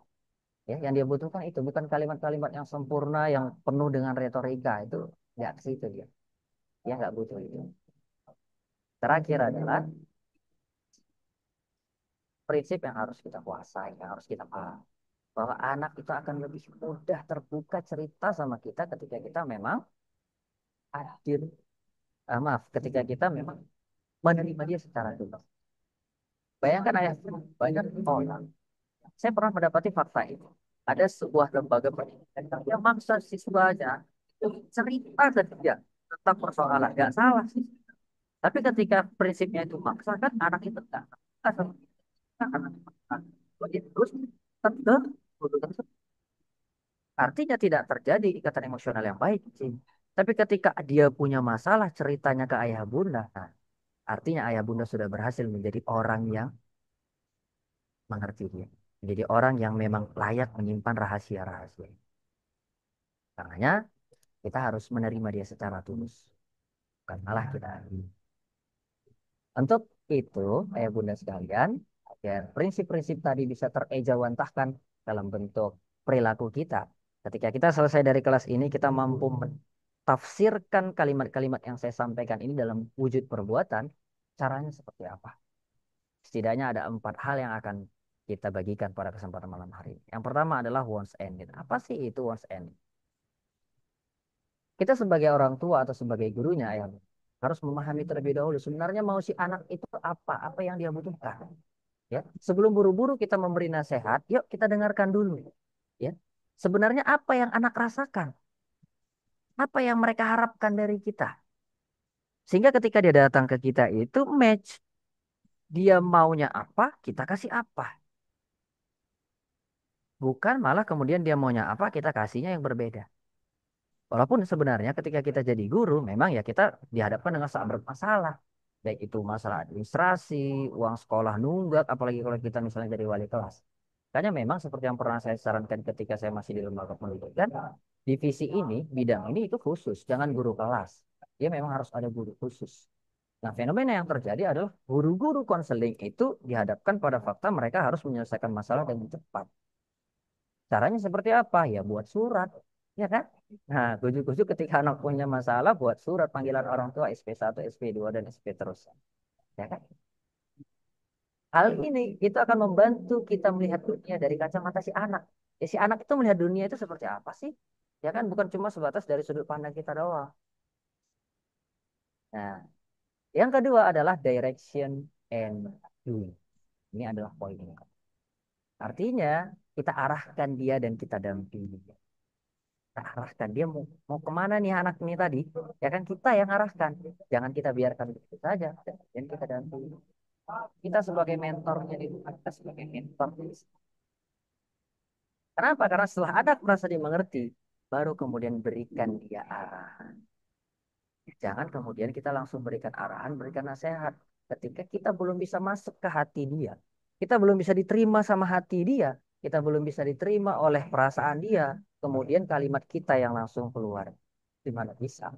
Ya, yang dia butuhkan itu bukan kalimat-kalimat yang sempurna, yang penuh dengan retorika. Itu nggak ke situ dia. Dia nggak butuh itu. Terakhir adalah prinsip yang harus kita kuasai, yang harus kita paham. Bahwa anak itu akan lebih mudah terbuka cerita sama kita ketika kita memang hadir. Maaf, ketika kita memang menerima dia secara tulus. Bayangkan ayah, banyak orang. Saya pernah mendapati fakta itu. Ada sebuah lembaga pendidikan yang maksa siswanya itu cerita ke dia tentang persoalan. Nggak salah sih. Tapi ketika prinsipnya itu maksa kan anak itu nggak karena terus tentu artinya tidak terjadi ikatan emosional yang baik sih. Tapi ketika dia punya masalah ceritanya ke ayah bunda, nah, artinya ayah bunda sudah berhasil menjadi orang yang mengerti dia. Menjadi orang yang memang layak menyimpan rahasia-rahasia. Karenanya kita harus menerima dia secara tulus. Bukan malah kita. Untuk itu, ayah bunda sekalian, agar prinsip-prinsip tadi bisa terejawantahkan dalam bentuk perilaku kita. Ketika kita selesai dari kelas ini, kita mampu tafsirkan kalimat-kalimat yang saya sampaikan ini dalam wujud perbuatan, caranya seperti apa? Setidaknya ada 4 hal yang akan kita bagikan pada kesempatan malam hari ini. Yang pertama adalah once ended. Apa sih itu once ended? Kita sebagai orang tua atau sebagai gurunya ya, harus memahami terlebih dahulu sebenarnya mau si anak itu apa yang dia butuhkan. Ya, sebelum buru-buru kita memberi nasihat, yuk kita dengarkan dulu. Ya, sebenarnya apa yang anak rasakan? Apa yang mereka harapkan dari kita? Sehingga ketika dia datang ke kita itu match. Dia maunya apa, kita kasih apa. Bukan malah kemudian dia maunya apa, kita kasihnya yang berbeda. Walaupun sebenarnya ketika kita jadi guru, memang ya kita dihadapkan dengan sangat bermasalah. Baik itu masalah administrasi, uang sekolah nunggak, apalagi kalau kita misalnya jadi wali kelas. Makanya memang seperti yang pernah saya sarankan ketika saya masih di lembaga pendidikan, divisi ini, bidang ini itu khusus, jangan guru kelas. Dia memang harus ada guru khusus. Nah, fenomena yang terjadi adalah guru-guru konseling itu dihadapkan pada fakta mereka harus menyelesaikan masalah dengan cepat. Caranya seperti apa? Ya buat surat, ya kan? Nah, tujuh-tujuh ketika anak punya masalah, buat surat panggilan orang tua SP1, SP2, dan SP terus. Ya kan? Hal ini itu akan membantu kita melihat dunia dari kacamata si anak. Ya, si anak itu melihat dunia itu seperti apa sih? Ya kan, bukan cuma sebatas dari sudut pandang kita doang. Nah, yang kedua adalah direction and doing. Ini adalah poin ini. Artinya, kita arahkan dia dan kita dampingi. Kita arahkan dia mau kemana nih anak ini tadi? Ya kan kita yang arahkan. Jangan kita biarkan begitu saja. Dan kita dampingi. Kita sebagai mentornya di rumah, kita sebagai mentor. Kenapa? Karena setelah anak merasa dimengerti, baru kemudian berikan dia arahan. Jangan kemudian kita langsung berikan arahan, berikan nasihat. Ketika kita belum bisa masuk ke hati dia, kita belum bisa diterima sama hati dia, kita belum bisa diterima oleh perasaan dia, kemudian kalimat kita yang langsung keluar. Di mana bisa?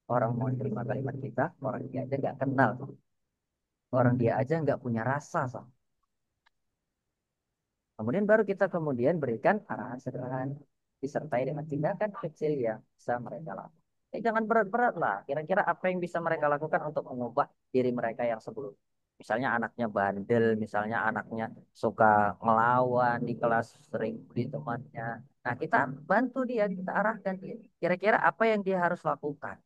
Orang mau terima kalimat kita, orang dia aja nggak kenal. Orang dia aja nggak punya rasa. Kemudian baru kita kemudian berikan arahan sederhana disertai dengan tindakan kecil yang bisa mereka lakukan. Jangan berat-berat lah. Kira-kira apa yang bisa mereka lakukan untuk mengubah diri mereka yang sebelum. Misalnya anaknya bandel, misalnya anaknya suka melawan di kelas, sering bully temannya. Nah, kita bantu dia, kita arahkan dia. Kira-kira apa yang dia harus lakukan.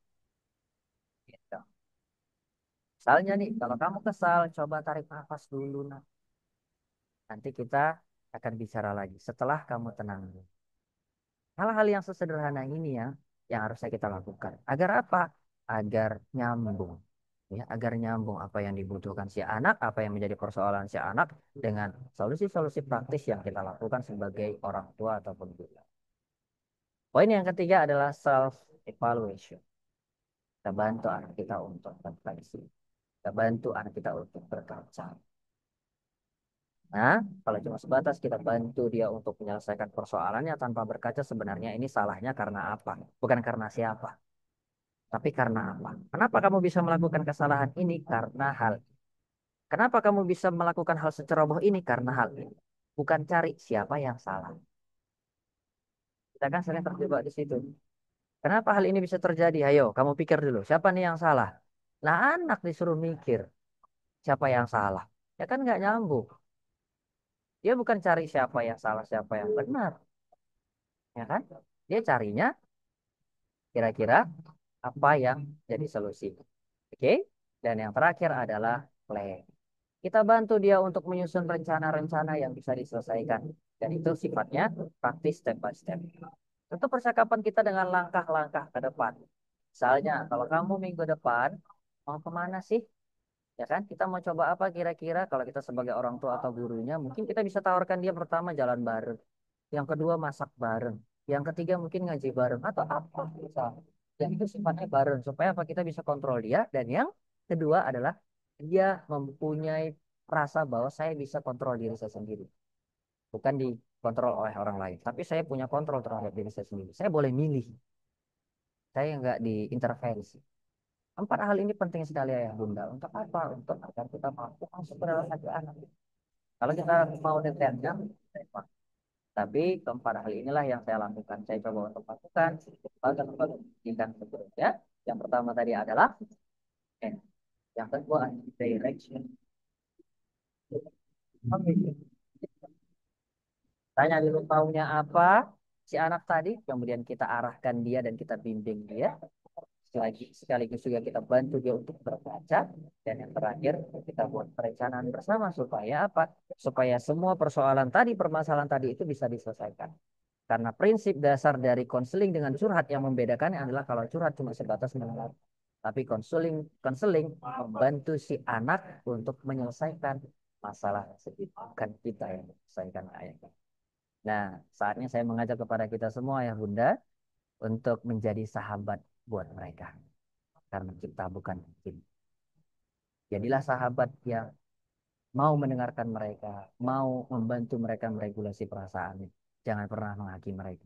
Gitu. Misalnya nih, kalau kamu kesal, coba tarik nafas dulu. Nah. Nanti kita akan bicara lagi setelah kamu tenang. Hal-hal yang sesederhana ini ya yang harusnya kita lakukan. Agar apa? Agar nyambung. Ya, agar nyambung apa yang dibutuhkan si anak, apa yang menjadi persoalan si anak dengan solusi-solusi praktis yang kita lakukan sebagai orang tua ataupun guru. Poin yang ketiga adalah self evaluation. Kita bantu anak kita untuk refleksi. Kita bantu anak kita untuk berkaca. Nah, kalau cuma sebatas kita bantu dia untuk menyelesaikan persoalannya tanpa berkaca, sebenarnya ini salahnya karena apa? Bukan karena siapa, tapi karena apa? Kenapa kamu bisa melakukan kesalahan ini? Karena hal. Kenapa kamu bisa melakukan hal seceroboh ini? Karena hal ini. Bukan cari siapa yang salah. Kita kan sering terjebak di situ. Kenapa hal ini bisa terjadi? Ayo, kamu pikir dulu. Siapa nih yang salah? Nah, anak disuruh mikir siapa yang salah. Ya kan nggak nyambung. Dia bukan cari siapa yang salah, siapa yang benar. Ya kan? Dia carinya kira-kira apa yang jadi solusi. Oke? Dan yang terakhir adalah plan. Kita bantu dia untuk menyusun rencana-rencana yang bisa diselesaikan. Dan itu sifatnya praktis step by step. Tentu percakapan kita dengan langkah-langkah ke depan. Misalnya, kalau kamu minggu depan mau kemana sih? Ya kan? Kita mau coba apa kira-kira kalau kita sebagai orang tua atau gurunya, mungkin kita bisa tawarkan dia pertama jalan bareng. Yang kedua masak bareng. Yang ketiga mungkin ngaji bareng atau apa bisa. Yang itu sifatnya bareng supaya apa kita bisa kontrol dia dan yang kedua adalah dia mempunyai rasa bahwa saya bisa kontrol diri saya sendiri. Bukan dikontrol oleh orang lain, tapi saya punya kontrol terhadap diri saya sendiri. Saya boleh milih. Saya nggak diintervensi. Empat hal ini penting sekali ya Bunda. Untuk apa? Untuk agar kita mampu masuk ke dalam hati anak. Kalau kita mau detailnya, tapi keempat hal inilah yang saya lakukan. Saya coba untuk lakukan. Lakukan pendidikan sebelumnya. Yang pertama tadi adalah eh, yang kedua adalah direction. Tanya dulu maunya apa si anak tadi, kemudian kita arahkan dia dan kita bimbing dia. Sekaligus juga kita bantu dia untuk berbaca dan yang terakhir kita buat perencanaan bersama supaya apa? Supaya semua persoalan tadi, permasalahan tadi itu bisa diselesaikan. Karena prinsip dasar dari konseling dengan curhat yang membedakannya adalah kalau curhat cuma sebatas menolak. Tapi konseling membantu si anak untuk menyelesaikan masalah tersebut. Bukan kita yang menyelesaikan ayah. Nah, saatnya saya mengajak kepada kita semua ya Bunda untuk menjadi sahabat buat mereka. Karena kita bukan tim. Jadilah sahabat yang mau mendengarkan mereka, mau membantu mereka meregulasi perasaan. Jangan pernah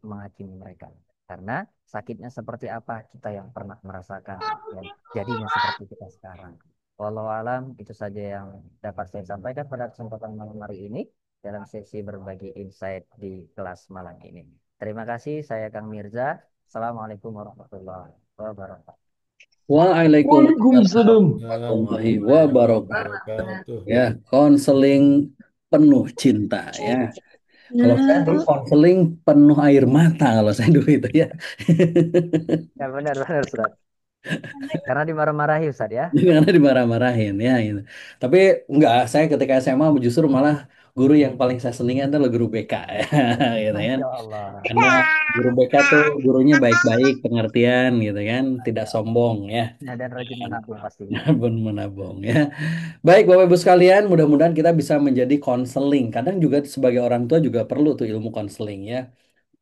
menghakimi mereka. Karena sakitnya seperti apa kita yang pernah merasakan. Ya, jadinya seperti kita sekarang. Walau alam, itu saja yang dapat saya sampaikan pada kesempatan malam hari ini dalam sesi berbagi insight di kelas malam ini. Terima kasih, saya Kang Mirza. Assalamualaikum warahmatullahi wabarakatuh. Waalaikumsalam Waalaikumsalam. warahmatullahi wabarakatuh. Wabarakatuh. Ya, konseling penuh cinta ya. Kalau saya dulu konseling penuh air mata kalau saya dulu itu ya. Ya benar-benar Ustaz. Karena dimarah-marahi Ustaz ya. Karena dimarah-marahin ya gitu. Tapi enggak, saya ketika SMA justru malah guru yang paling saya senangi adalah guru BK ya, gitu kan. Masya Allah. Karena guru BK tuh gurunya baik-baik, pengertian gitu kan, tidak sombong ya. Nah, dan rajin menabung pastinya. Pun menabung ya. Baik Bapak Ibu sekalian, mudah-mudahan kita bisa menjadi konseling. Kadang juga sebagai orang tua juga perlu tuh ilmu konseling ya.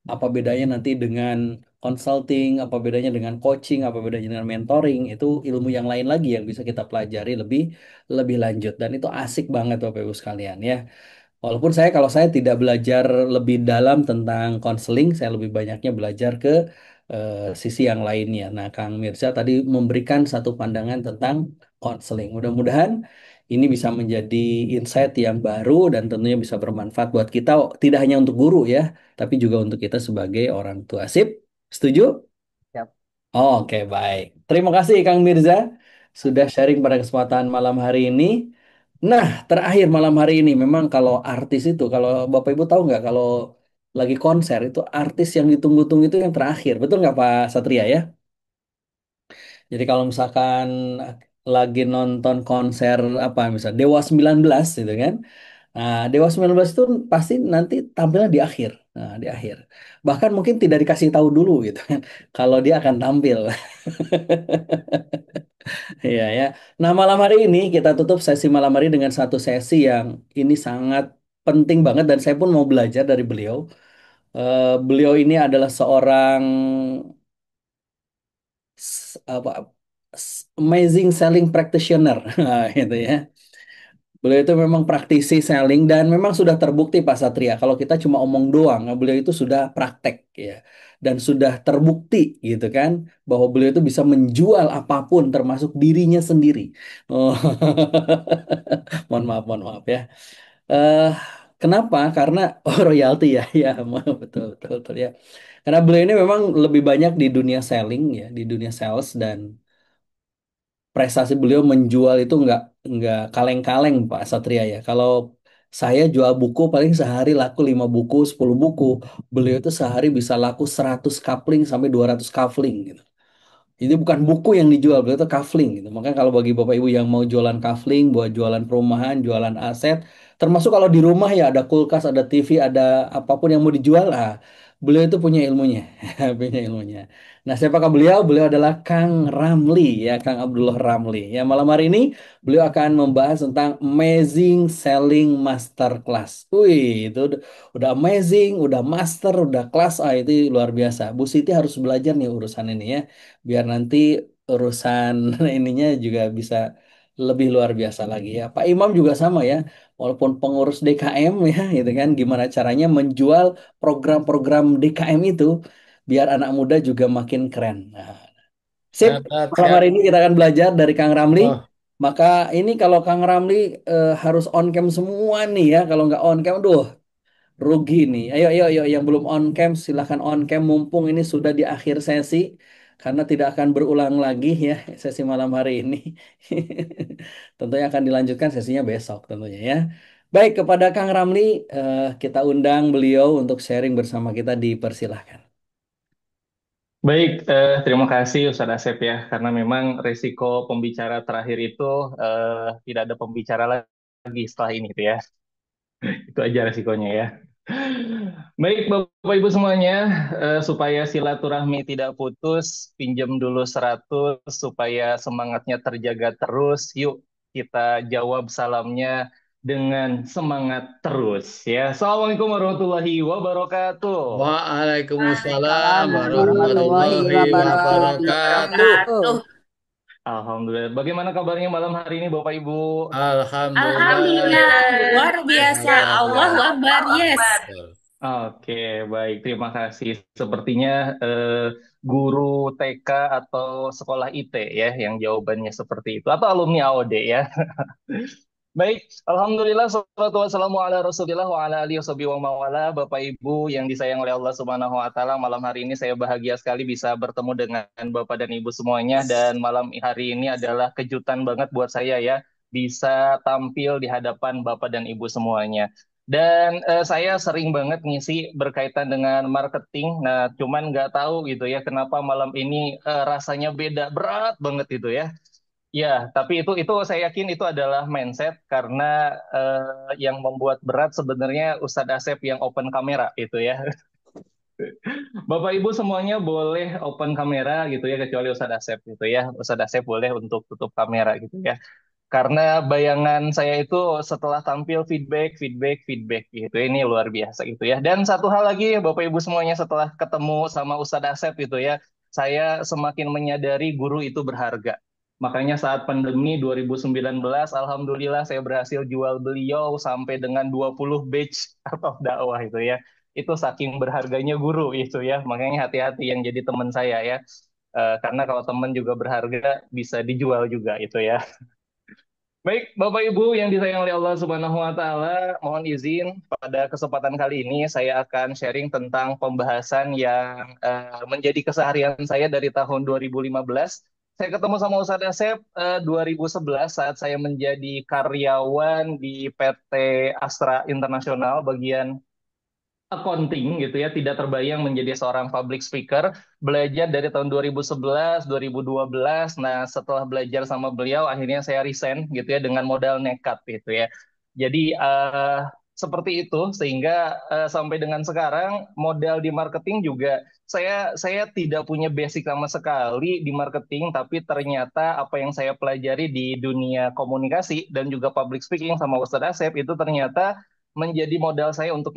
Apa bedanya nanti dengan consulting, apa bedanya dengan coaching, apa bedanya dengan mentoring, itu ilmu yang lain lagi yang bisa kita pelajari lebih lebih lanjut dan itu asik banget Bapak Ibu sekalian ya. Walaupun saya kalau saya tidak belajar lebih dalam tentang konseling, saya lebih banyaknya belajar ke sisi yang lainnya. Nah, Kang Mirza tadi memberikan satu pandangan tentang konseling. Mudah-mudahan ini bisa menjadi insight yang baru dan tentunya bisa bermanfaat buat kita, tidak hanya untuk guru ya, tapi juga untuk kita sebagai orang tua. Sip? Setuju? Siap. Oke, baik. Terima kasih Kang Mirza sudah sharing pada kesempatan malam hari ini. Nah, terakhir malam hari ini memang kalau artis itu, kalau Bapak Ibu tahu nggak kalau lagi konser itu artis yang ditunggu-tunggu itu yang terakhir. Betul nggak Pak Satria ya? Jadi kalau misalkan lagi nonton konser apa misalnya Dewa 19 gitu kan. Nah, Dewa 19 itu pasti nanti tampilnya di akhir. Nah, di akhir. Bahkan mungkin tidak dikasih tahu dulu gitu kan kalau dia akan tampil. Iya ya. Nah, malam hari ini kita tutup sesi malam hari dengan satu sesi yang ini sangat penting banget dan saya pun mau belajar dari beliau. Beliau ini adalah seorang apa amazing selling practitioner, nah, gitu ya. Beliau itu memang praktisi selling dan memang sudah terbukti Pak Satria. Kalau kita cuma omong doang, nah, beliau itu sudah praktek ya. Dan sudah terbukti gitu kan bahwa beliau itu bisa menjual apapun termasuk dirinya sendiri. Oh, mohon maaf ya. eh Kenapa? Karena royalti ya, ya betul betul betul ya. Karena beliau ini memang lebih banyak di dunia selling ya, di dunia sales dan prestasi beliau menjual itu nggak kaleng-kaleng Pak Satria ya. Kalau saya jual buku paling sehari laku 5 buku, 10 buku. Beliau itu sehari bisa laku 100 kapling sampai 200 kafling gitu. Jadi bukan buku yang dijual, beliau itu kafling gitu. Makanya kalau bagi Bapak Ibu yang mau jualan kafling, buat jualan perumahan, jualan aset, termasuk kalau di rumah ya ada kulkas, ada TV, ada apapun yang mau dijual, beliau itu punya ilmunya, punya ilmunya. Nah, siapakah beliau? Beliau adalah Kang Ramli ya, Kang Abdullah Ramli. Ya, malam hari ini beliau akan membahas tentang Amazing Selling Masterclass. Wih, itu udah amazing, udah master, udah kelas, itu luar biasa. Bu Siti harus belajar nih urusan ini ya biar nanti urusan ininya juga bisa lebih luar biasa lagi ya. Pak Imam juga sama ya, walaupun pengurus DKM ya, gitu kan, gimana caranya menjual program-program DKM itu biar anak muda juga makin keren. Nah, sip, Siap, Tat, malam siap. hari ini kita akan belajar dari Kang Ramli. Oh, Maka ini kalau Kang Ramli harus on cam semua nih ya, kalau nggak on cam, duh rugi nih. Ayo, ayo, ayo, yang belum on cam silahkan on cam mumpung ini sudah di akhir sesi karena tidak akan berulang lagi ya sesi malam hari ini. Tentunya akan dilanjutkan sesinya besok tentunya ya. Baik, kepada Kang Ramli kita undang beliau untuk sharing bersama kita dipersilahkan. Baik, terima kasih Ustadz Asep ya, karena memang resiko pembicara terakhir itu tidak ada pembicara lagi setelah ini gitu ya. Itu aja resikonya ya. Baik, Bapak Ibu semuanya, supaya silaturahmi tidak putus, pinjam dulu 100 supaya semangatnya terjaga terus. Yuk kita jawab salamnya dengan semangat terus ya. Assalamualaikum warahmatullahi wabarakatuh. Waalaikumsalam Waalaikumsalam warahmatullahi warahmatullahi wabarakatuh. wabarakatuh. Wabarakatuh. Alhamdulillah. Bagaimana kabarnya malam hari ini Bapak Ibu? Alhamdulillah, luar biasa. Allahu Alhamdulillah. Akbar, yes. Betul. Oke, baik. Terima kasih. Sepertinya guru TK atau sekolah IT ya yang jawabannya seperti itu. Atau alumni AOD ya. Baik, Alhamdulillah, salatu wassalamu ala Rasulillah wa ala alihi washabihi wa mawala. Bapak Ibu yang disayang oleh Allah Subhanahu wa taala, malam hari ini saya bahagia sekali bisa bertemu dengan Bapak dan Ibu semuanya, dan malam hari ini adalah kejutan banget buat saya ya, bisa tampil di hadapan Bapak dan Ibu semuanya. Dan saya sering banget ngisi berkaitan dengan marketing. Nah, cuman nggak tahu gitu ya kenapa malam ini rasanya beda berat banget gitu ya. Ya, tapi itu saya yakin itu adalah mindset karena yang membuat berat sebenarnya Ustadz Asep yang open kamera itu ya. Bapak Ibu semuanya boleh open kamera gitu ya kecuali Ustadz Asep gitu ya. Ustadz Asep boleh untuk tutup kamera gitu ya. Karena bayangan saya itu setelah tampil feedback, feedback, feedback gitu. Ini luar biasa gitu ya. Dan satu hal lagi Bapak Ibu semuanya setelah ketemu sama Ustadz Asep gitu ya, saya semakin menyadari guru itu berharga. Makanya saat pandemi 2019, Alhamdulillah saya berhasil jual beliau sampai dengan 20 batch atau dakwah itu ya. Itu saking berharganya guru itu ya. Makanya hati-hati yang jadi teman saya ya. Karena kalau teman juga berharga bisa dijual juga itu ya. Baik, Bapak Ibu yang disayang oleh Allah Subhanahu wa taala, mohon izin pada kesempatan kali ini saya akan sharing tentang pembahasan yang menjadi keseharian saya dari tahun 2015. Saya ketemu sama Ustadz Asep 2011 saat saya menjadi karyawan di PT Astra Internasional bagian accounting gitu ya, tidak terbayang menjadi seorang public speaker, belajar dari tahun 2011, 2012. Nah, setelah belajar sama beliau akhirnya saya resign gitu ya dengan modal nekat gitu ya. Jadi seperti itu sehingga sampai dengan sekarang modal di marketing juga saya tidak punya basic sama sekali di marketing, tapi ternyata apa yang saya pelajari di dunia komunikasi dan juga public speaking sama Ustadz Asep itu ternyata menjadi modal saya untuk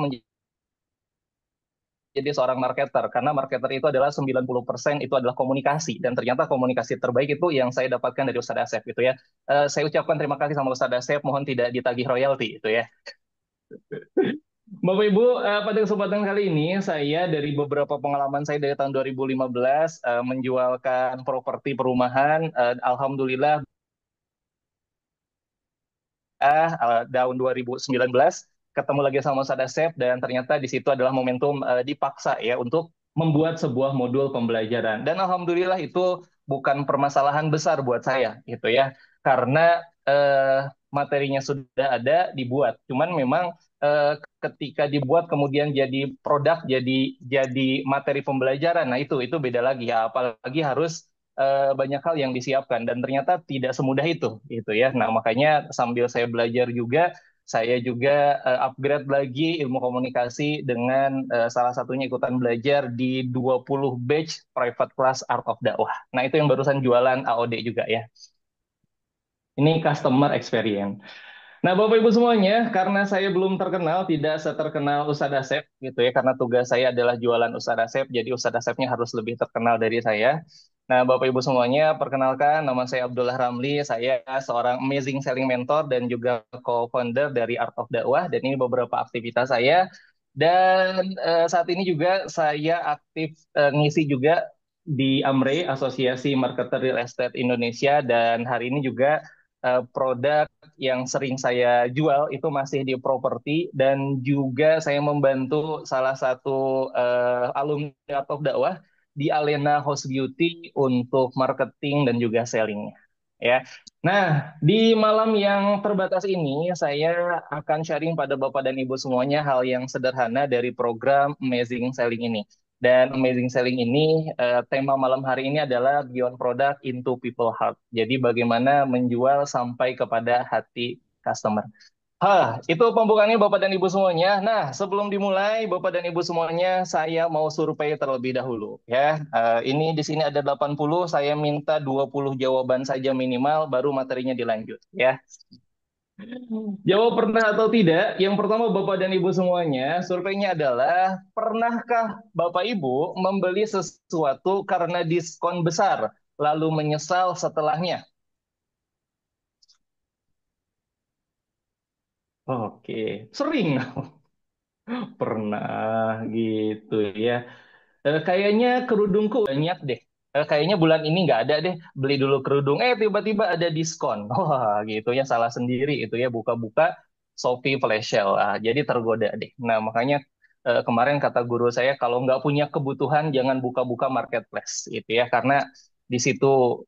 jadi seorang marketer karena marketer itu adalah 90% itu adalah komunikasi dan ternyata komunikasi terbaik itu yang saya dapatkan dari Ustadz Asep gitu ya. Saya ucapkan terima kasih sama Ustadz Asep, mohon tidak ditagih royalti itu ya. Bapak Ibu, pada kesempatan kali ini saya dari beberapa pengalaman saya dari tahun 2015 menjualkan properti perumahan, alhamdulillah tahun 2019 ketemu lagi sama Ustadz Asep dan ternyata di situ adalah momentum dipaksa ya untuk membuat sebuah modul pembelajaran dan alhamdulillah itu bukan permasalahan besar buat saya gitu ya karena materinya sudah ada dibuat cuman memang ketika dibuat kemudian jadi produk jadi materi pembelajaran nah itu beda lagi ya apalagi harus banyak hal yang disiapkan dan ternyata tidak semudah itu gitu ya. Nah, makanya sambil saya belajar juga saya juga upgrade lagi ilmu komunikasi dengan salah satunya ikutan belajar di 20 batch private class Art of Dakwah. Nah, itu yang barusan jualan AOD juga ya. Ini customer experience. Nah, Bapak Ibu semuanya, karena saya belum terkenal, tidak seterkenal Ustadz Asep gitu ya, karena tugas saya adalah jualan Ustadz Asep, jadi Ustadz Asepnya harus lebih terkenal dari saya. Nah, Bapak Ibu semuanya, perkenalkan, nama saya Abdullah Ramli, saya seorang amazing selling mentor dan juga co-founder dari Art of Dakwah, dan ini beberapa aktivitas saya. Dan saat ini juga saya aktif ngisi juga di AMRE, Asosiasi Marketer Real Estate Indonesia, dan hari ini juga produk yang sering saya jual itu masih di properti dan juga saya membantu salah satu alumni atau dakwah di Alena House Beauty untuk marketing dan juga sellingnya ya. Nah, di malam yang terbatas ini saya akan sharing pada Bapak dan Ibu semuanya hal yang sederhana dari program Amazing Selling ini. Dan Amazing Selling ini, tema malam hari ini adalah Beyond Product into People Heart. Jadi bagaimana menjual sampai kepada hati customer. Itu pembukaannya Bapak dan Ibu semuanya. Nah, sebelum dimulai, Bapak dan Ibu semuanya, saya mau survei terlebih dahulu. Ya, ini di sini ada 80, saya minta 20 jawaban saja minimal, baru materinya dilanjut. Ya. Jawab pernah atau tidak. Yang pertama Bapak dan Ibu semuanya, surveinya adalah pernahkah Bapak Ibu membeli sesuatu karena diskon besar, lalu menyesal setelahnya? Oke, sering pernah gitu ya. Kayaknya kerudungku banyak deh. Kayaknya bulan ini nggak ada deh. Beli dulu kerudung. Tiba-tiba ada diskon. Wah, gitu ya salah sendiri itu ya. Buka-buka Shopee Flash Sale. Jadi tergoda deh. Nah, makanya kemarin kata guru saya kalau nggak punya kebutuhan jangan buka-buka marketplace gitu ya. Karena di situ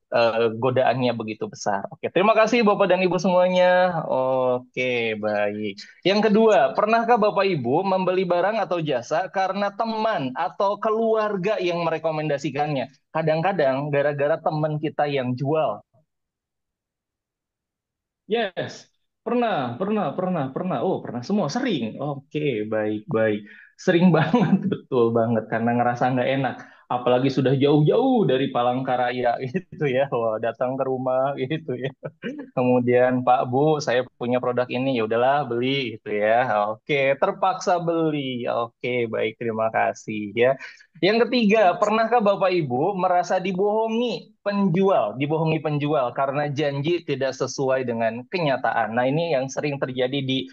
godaannya begitu besar. Oke, terima kasih Bapak dan Ibu semuanya. Oke, baik. Yang kedua, pernahkah Bapak Ibu membeli barang atau jasa karena teman atau keluarga yang merekomendasikannya? Kadang-kadang gara-gara teman kita yang jual. Yes, pernah. Oh, pernah semua, sering. Oke, baik. Sering banget, betul banget, karena ngerasa nggak enak. Apalagi sudah jauh-jauh dari Palangkaraya gitu ya, wah, datang ke rumah gitu ya. Kemudian Pak Bu, saya punya produk ini, ya udahlah beli gitu ya. Oke, terpaksa beli. Oke, baik, terima kasih ya. Yang ketiga, pernahkah Bapak Ibu merasa dibohongi penjual karena janji tidak sesuai dengan kenyataan. Nah, ini yang sering terjadi di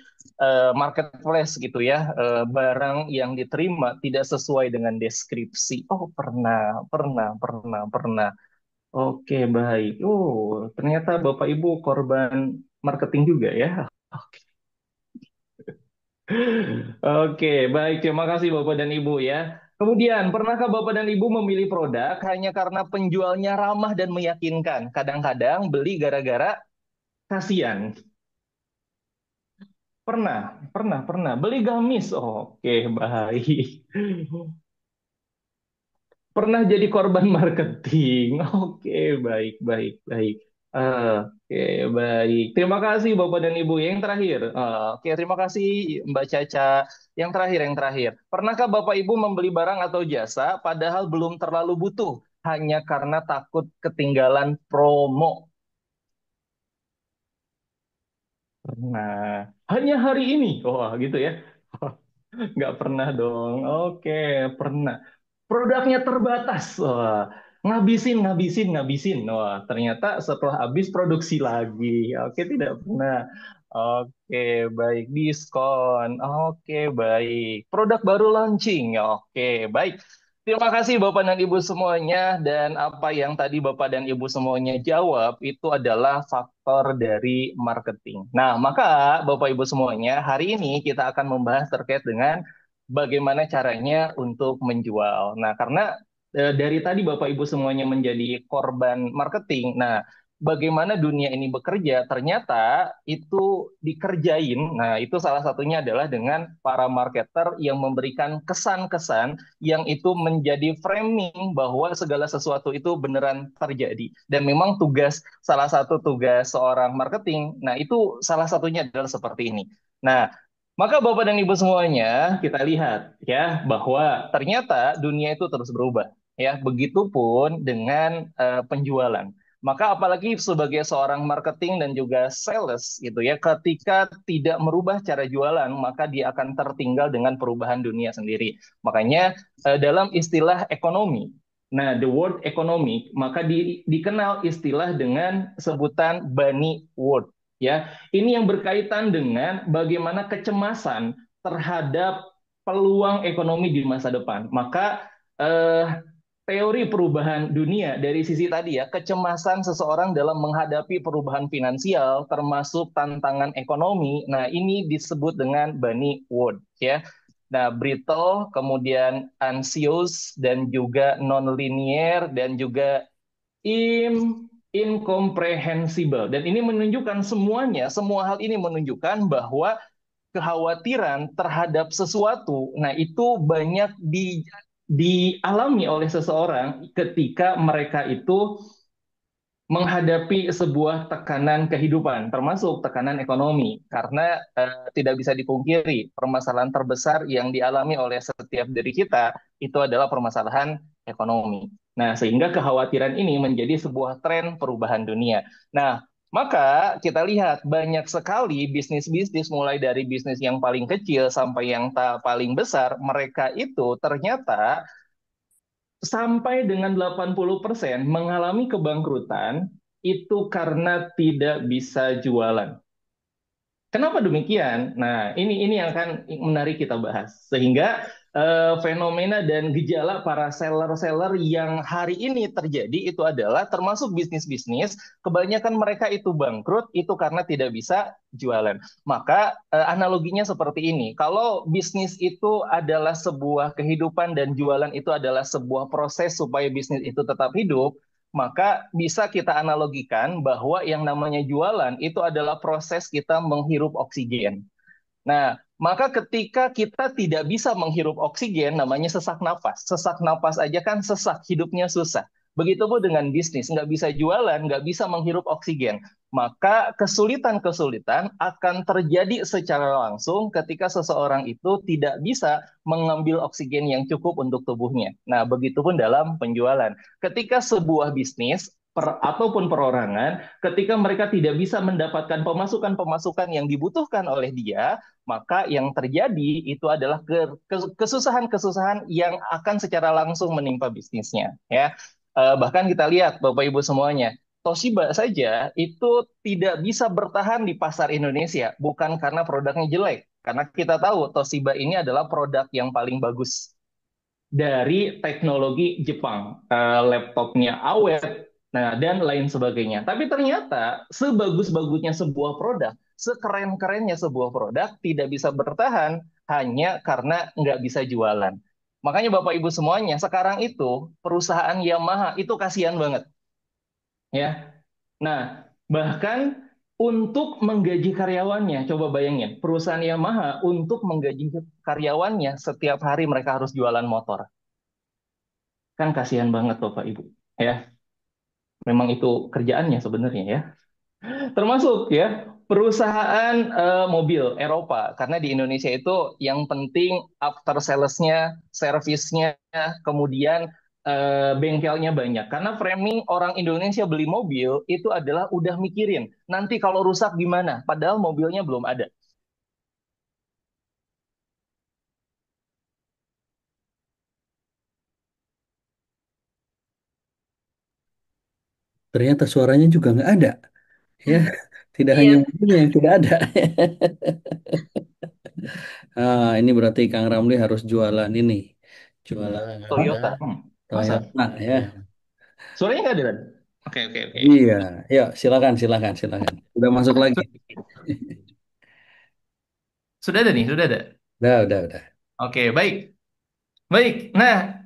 marketplace gitu ya. Barang yang diterima tidak sesuai dengan deskripsi. Oh, pernah. Oke, baik. Oh, ternyata Bapak Ibu korban marketing juga ya. Oke, Oke, baik. Terima kasih Bapak dan Ibu ya. Kemudian, pernahkah Bapak dan Ibu memilih produk hanya karena penjualnya ramah dan meyakinkan? Kadang-kadang beli gara-gara kasihan. Pernah. Beli gamis. Oke, baik. Pernah jadi korban marketing. Oke, baik. Oke, baik. Terima kasih Bapak dan Ibu. Yang terakhir, oke, terima kasih Mbak Caca. Yang terakhir. Pernahkah Bapak Ibu membeli barang atau jasa padahal belum terlalu butuh hanya karena takut ketinggalan promo? Pernah. Hanya hari ini. Wah, gitu ya. Nggak pernah dong. Oke, pernah. Produknya terbatas. Wah, ngabisin. Wah, ternyata setelah habis produksi lagi. Oke, tidak pernah. Oke, baik. Diskon. Oke, baik. Produk baru launching. Oke, baik. Terima kasih Bapak dan Ibu semuanya. Dan apa yang tadi Bapak dan Ibu semuanya jawab itu adalah faktor dari marketing. Nah, maka Bapak Ibu semuanya, hari ini kita akan membahas terkait dengan bagaimana caranya untuk menjual. Nah, karena dari tadi Bapak Ibu semuanya menjadi korban marketing. Nah, bagaimana dunia ini bekerja, ternyata itu dikerjain. Nah, itu salah satunya adalah dengan para marketer yang memberikan kesan-kesan yang itu menjadi framing bahwa segala sesuatu itu beneran terjadi. Dan memang salah satu tugas seorang marketing, nah itu salah satunya adalah seperti ini. Nah, maka Bapak dan Ibu semuanya, kita lihat ya bahwa ternyata dunia itu terus berubah ya. Begitupun dengan penjualan. Maka apalagi sebagai seorang marketing dan juga sales gitu ya, ketika tidak merubah cara jualan, maka dia akan tertinggal dengan perubahan dunia sendiri. Makanya dalam istilah ekonomi, nah the word economic, maka dikenal istilah dengan sebutan bunny word ya. Ini yang berkaitan dengan bagaimana kecemasan terhadap peluang ekonomi di masa depan. Maka eh, teori perubahan dunia dari sisi tadi ya, kecemasan seseorang dalam menghadapi perubahan finansial termasuk tantangan ekonomi. Nah, ini disebut dengan bunny word ya. Nah, brittle, kemudian anxious dan juga non-linear dan juga incomprehensible. Dan ini menunjukkan semua hal ini menunjukkan bahwa kekhawatiran terhadap sesuatu, nah itu banyak dialami oleh seseorang ketika mereka itu menghadapi sebuah tekanan kehidupan, termasuk tekanan ekonomi, karena tidak bisa dipungkiri permasalahan terbesar yang dialami oleh setiap diri kita itu adalah permasalahan ekonomi. Nah, sehingga kekhawatiran ini menjadi sebuah tren perubahan dunia. Nah, maka kita lihat banyak sekali bisnis-bisnis mulai dari bisnis yang paling kecil sampai yang paling besar, mereka itu ternyata sampai dengan 80% mengalami kebangkrutan itu karena tidak bisa jualan. Kenapa demikian? Nah, ini yang akan menarik kita bahas. Sehingga fenomena dan gejala para seller-seller yang hari ini terjadi itu adalah termasuk bisnis-bisnis, kebanyakan mereka itu bangkrut itu karena tidak bisa jualan. Maka analoginya seperti ini. Kalau bisnis itu adalah sebuah kehidupan dan jualan itu adalah sebuah proses supaya bisnis itu tetap hidup, maka bisa kita analogikan bahwa yang namanya jualan itu adalah proses kita menghirup oksigen. Nah, maka ketika kita tidak bisa menghirup oksigen, namanya sesak napas. Sesak napas aja kan sesak, hidupnya susah. Begitupun dengan bisnis, nggak bisa jualan, nggak bisa menghirup oksigen. Maka kesulitan-kesulitan akan terjadi secara langsung ketika seseorang itu tidak bisa mengambil oksigen yang cukup untuk tubuhnya. Nah, begitupun dalam penjualan. Ketika sebuah bisnis ataupun perorangan, ketika mereka tidak bisa mendapatkan pemasukan-pemasukan yang dibutuhkan oleh dia, maka yang terjadi itu adalah kesusahan-kesusahan yang akan secara langsung menimpa bisnisnya. Ya, bahkan kita lihat Bapak Ibu semuanya, Toshiba saja itu tidak bisa bertahan di pasar Indonesia, bukan karena produknya jelek, karena kita tahu Toshiba ini adalah produk yang paling bagus dari teknologi Jepang, laptopnya awet, nah dan lain sebagainya. Tapi ternyata sebagus-bagusnya sebuah produk, sekeren-kerennya sebuah produk tidak bisa bertahan hanya karena nggak bisa jualan. Makanya Bapak Ibu semuanya, sekarang itu perusahaan Yamaha itu kasihan banget, ya. Nah, bahkan untuk menggaji karyawannya, coba bayangin, perusahaan Yamaha untuk menggaji karyawannya setiap hari mereka harus jualan motor. Kan kasihan banget Bapak Ibu. Ya, memang itu kerjaannya sebenarnya ya. Termasuk ya perusahaan mobil Eropa karena di Indonesia itu yang penting after sales-nya, servisnya, kemudian bengkelnya banyak. Karena framing orang Indonesia beli mobil itu adalah udah mikirin nanti kalau rusak gimana, padahal mobilnya belum ada. Ternyata suaranya juga nggak ada. Ya, tidak hanya Iya, mobilnya yang tidak ada. Ini berarti Kang Ramli harus jualan ini. Jualan Toyota, masa? Toyota ya. Suaranya nggak ada kan? Oke, oke, oke. Iya, yuk silakan, silakan, silakan. Udah masuk lagi. Sudah ada nih, sudah ada. Udah. Oke, baik. Baik, nah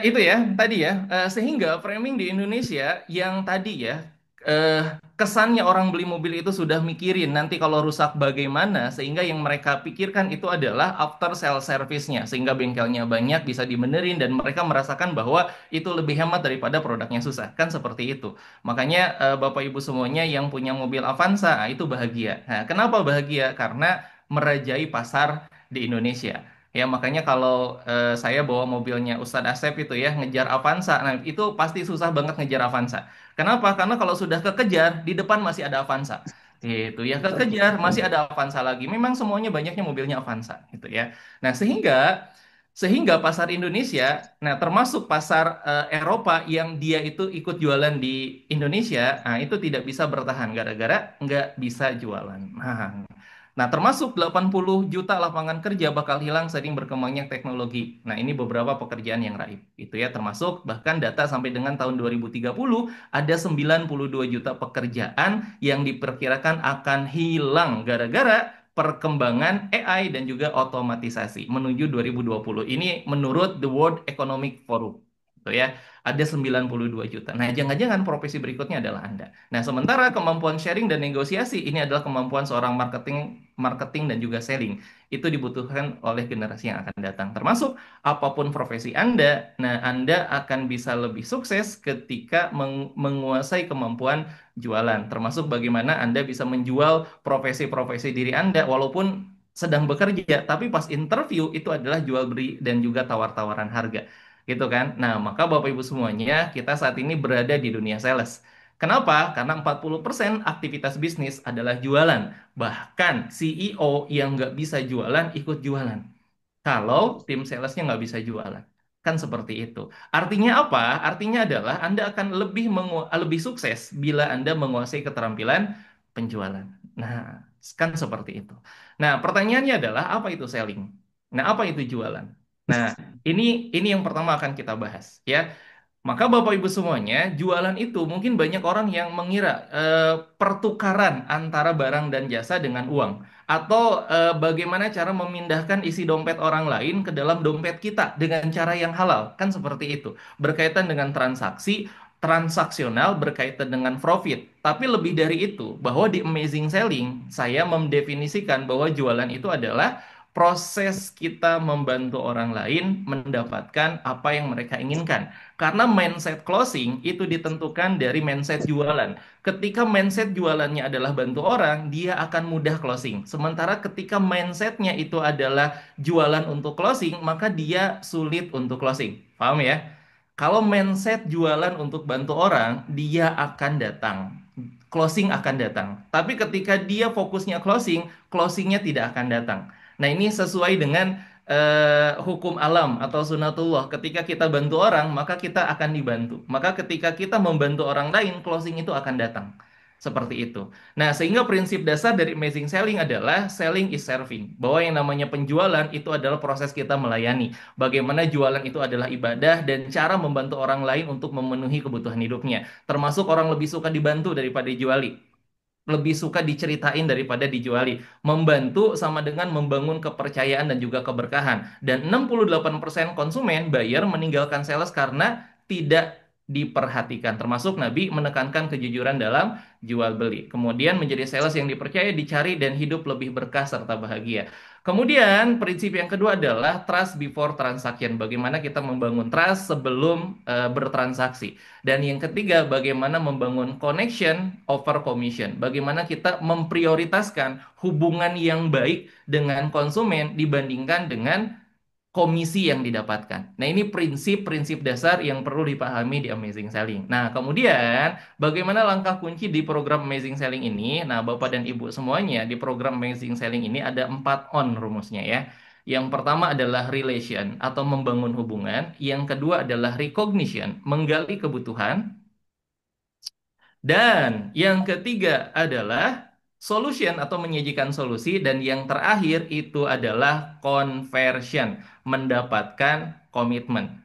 itu ya tadi ya, sehingga framing di Indonesia yang tadi ya, eh, kesannya orang beli mobil itu sudah mikirin nanti kalau rusak bagaimana, sehingga yang mereka pikirkan itu adalah after sale service-nya, sehingga bengkelnya banyak bisa dibenerin dan mereka merasakan bahwa itu lebih hemat daripada produknya susah, kan seperti itu. Makanya Bapak Ibu semuanya yang punya mobil Avanza, itu bahagia. Nah, kenapa bahagia? Karena merajai pasar di Indonesia. Ya, makanya kalau saya bawa mobilnya Ustadz Asep itu ya, ngejar Avanza. Nah, itu pasti susah banget ngejar Avanza. Kenapa? Karena kalau sudah kekejar, di depan masih ada Avanza. Itu ya, kekejar, masih ada Avanza lagi. Memang semuanya banyaknya mobilnya Avanza, gitu ya. Nah, sehingga pasar Indonesia, nah termasuk pasar Eropa yang dia itu ikut jualan di Indonesia, nah itu tidak bisa bertahan gara-gara nggak bisa jualan. Nah, termasuk 80 juta lapangan kerja bakal hilang sering berkembangnya teknologi. Nah, ini beberapa pekerjaan yang raib. Itu ya, termasuk bahkan data sampai dengan tahun 2030 ada 92 juta pekerjaan yang diperkirakan akan hilang gara-gara perkembangan AI dan juga otomatisasi menuju 2020. Ini menurut The World Economic Forum. Gitu ya, ada 92 juta. Nah, jangan-jangan profesi berikutnya adalah Anda. Nah, sementara kemampuan sharing dan negosiasi ini adalah kemampuan seorang marketing dan juga selling. Itu dibutuhkan oleh generasi yang akan datang. Termasuk apapun profesi Anda, nah Anda akan bisa lebih sukses ketika menguasai kemampuan jualan. Termasuk bagaimana Anda bisa menjual profesi-profesi diri Anda walaupun sedang bekerja, tapi pas interview itu adalah jual beli dan juga tawar-tawaran harga. Gitu kan? Nah, maka Bapak Ibu semuanya, kita saat ini berada di dunia sales. Kenapa? Karena 40% aktivitas bisnis adalah jualan. Bahkan CEO yang nggak bisa jualan ikut jualan. Kalau tim salesnya nggak bisa jualan. Kan seperti itu. Artinya apa? Artinya adalah Anda akan lebih sukses bila Anda menguasai keterampilan penjualan. Nah, kan seperti itu. Nah, pertanyaannya adalah apa itu selling? Nah, apa itu jualan? Nah, ini yang pertama akan kita bahas ya. Maka Bapak Ibu semuanya, jualan itu mungkin banyak orang yang mengira pertukaran antara barang dan jasa dengan uang, atau bagaimana cara memindahkan isi dompet orang lain ke dalam dompet kita dengan cara yang halal, kan seperti itu. Berkaitan dengan transaksi, transaksional berkaitan dengan profit. Tapi lebih dari itu, bahwa di Amazing Selling, saya mendefinisikan bahwa jualan itu adalah proses kita membantu orang lain mendapatkan apa yang mereka inginkan. Karena mindset closing itu ditentukan dari mindset jualan. Ketika mindset jualannya adalah bantu orang, dia akan mudah closing. Sementara ketika mindsetnya itu adalah jualan untuk closing, maka dia sulit untuk closing. Paham ya? Kalau mindset jualan untuk bantu orang, dia akan datang. Closing akan datang. Tapi ketika dia fokusnya closing, closingnya tidak akan datang. Nah, ini sesuai dengan hukum alam atau sunatullah. Ketika kita bantu orang, maka kita akan dibantu. Maka ketika kita membantu orang lain, closing itu akan datang. Seperti itu. Nah, sehingga prinsip dasar dari amazing selling adalah selling is serving. Bahwa yang namanya penjualan itu adalah proses kita melayani. Bagaimana jualan itu adalah ibadah dan cara membantu orang lain untuk memenuhi kebutuhan hidupnya. Termasuk orang lebih suka dibantu daripada dijuali, lebih suka diceritain daripada dijuali. Membantu sama dengan membangun kepercayaan dan juga keberkahan. Dan 68% konsumen buyer meninggalkan sales karena tidak diperhatikan. Termasuk Nabi menekankan kejujuran dalam jual beli. Kemudian menjadi sales yang dipercaya, dicari, dan hidup lebih berkah serta bahagia. Kemudian prinsip yang kedua adalah trust before transaction. Bagaimana kita membangun trust sebelum bertransaksi. Dan yang ketiga, bagaimana membangun connection over commission. Bagaimana kita memprioritaskan hubungan yang baik dengan konsumen dibandingkan dengan komisi yang didapatkan. Nah, ini prinsip-prinsip dasar yang perlu dipahami di Amazing Selling. Nah, kemudian bagaimana langkah kunci di program Amazing Selling ini? Nah, Bapak dan Ibu semuanya, di program Amazing Selling ini ada 4 on rumusnya ya. Yang pertama adalah relation atau membangun hubungan. Yang kedua adalah recognition, menggali kebutuhan. Dan yang ketiga adalah solution atau menyajikan solusi. Dan yang terakhir itu adalah conversion, mendapatkan komitmen.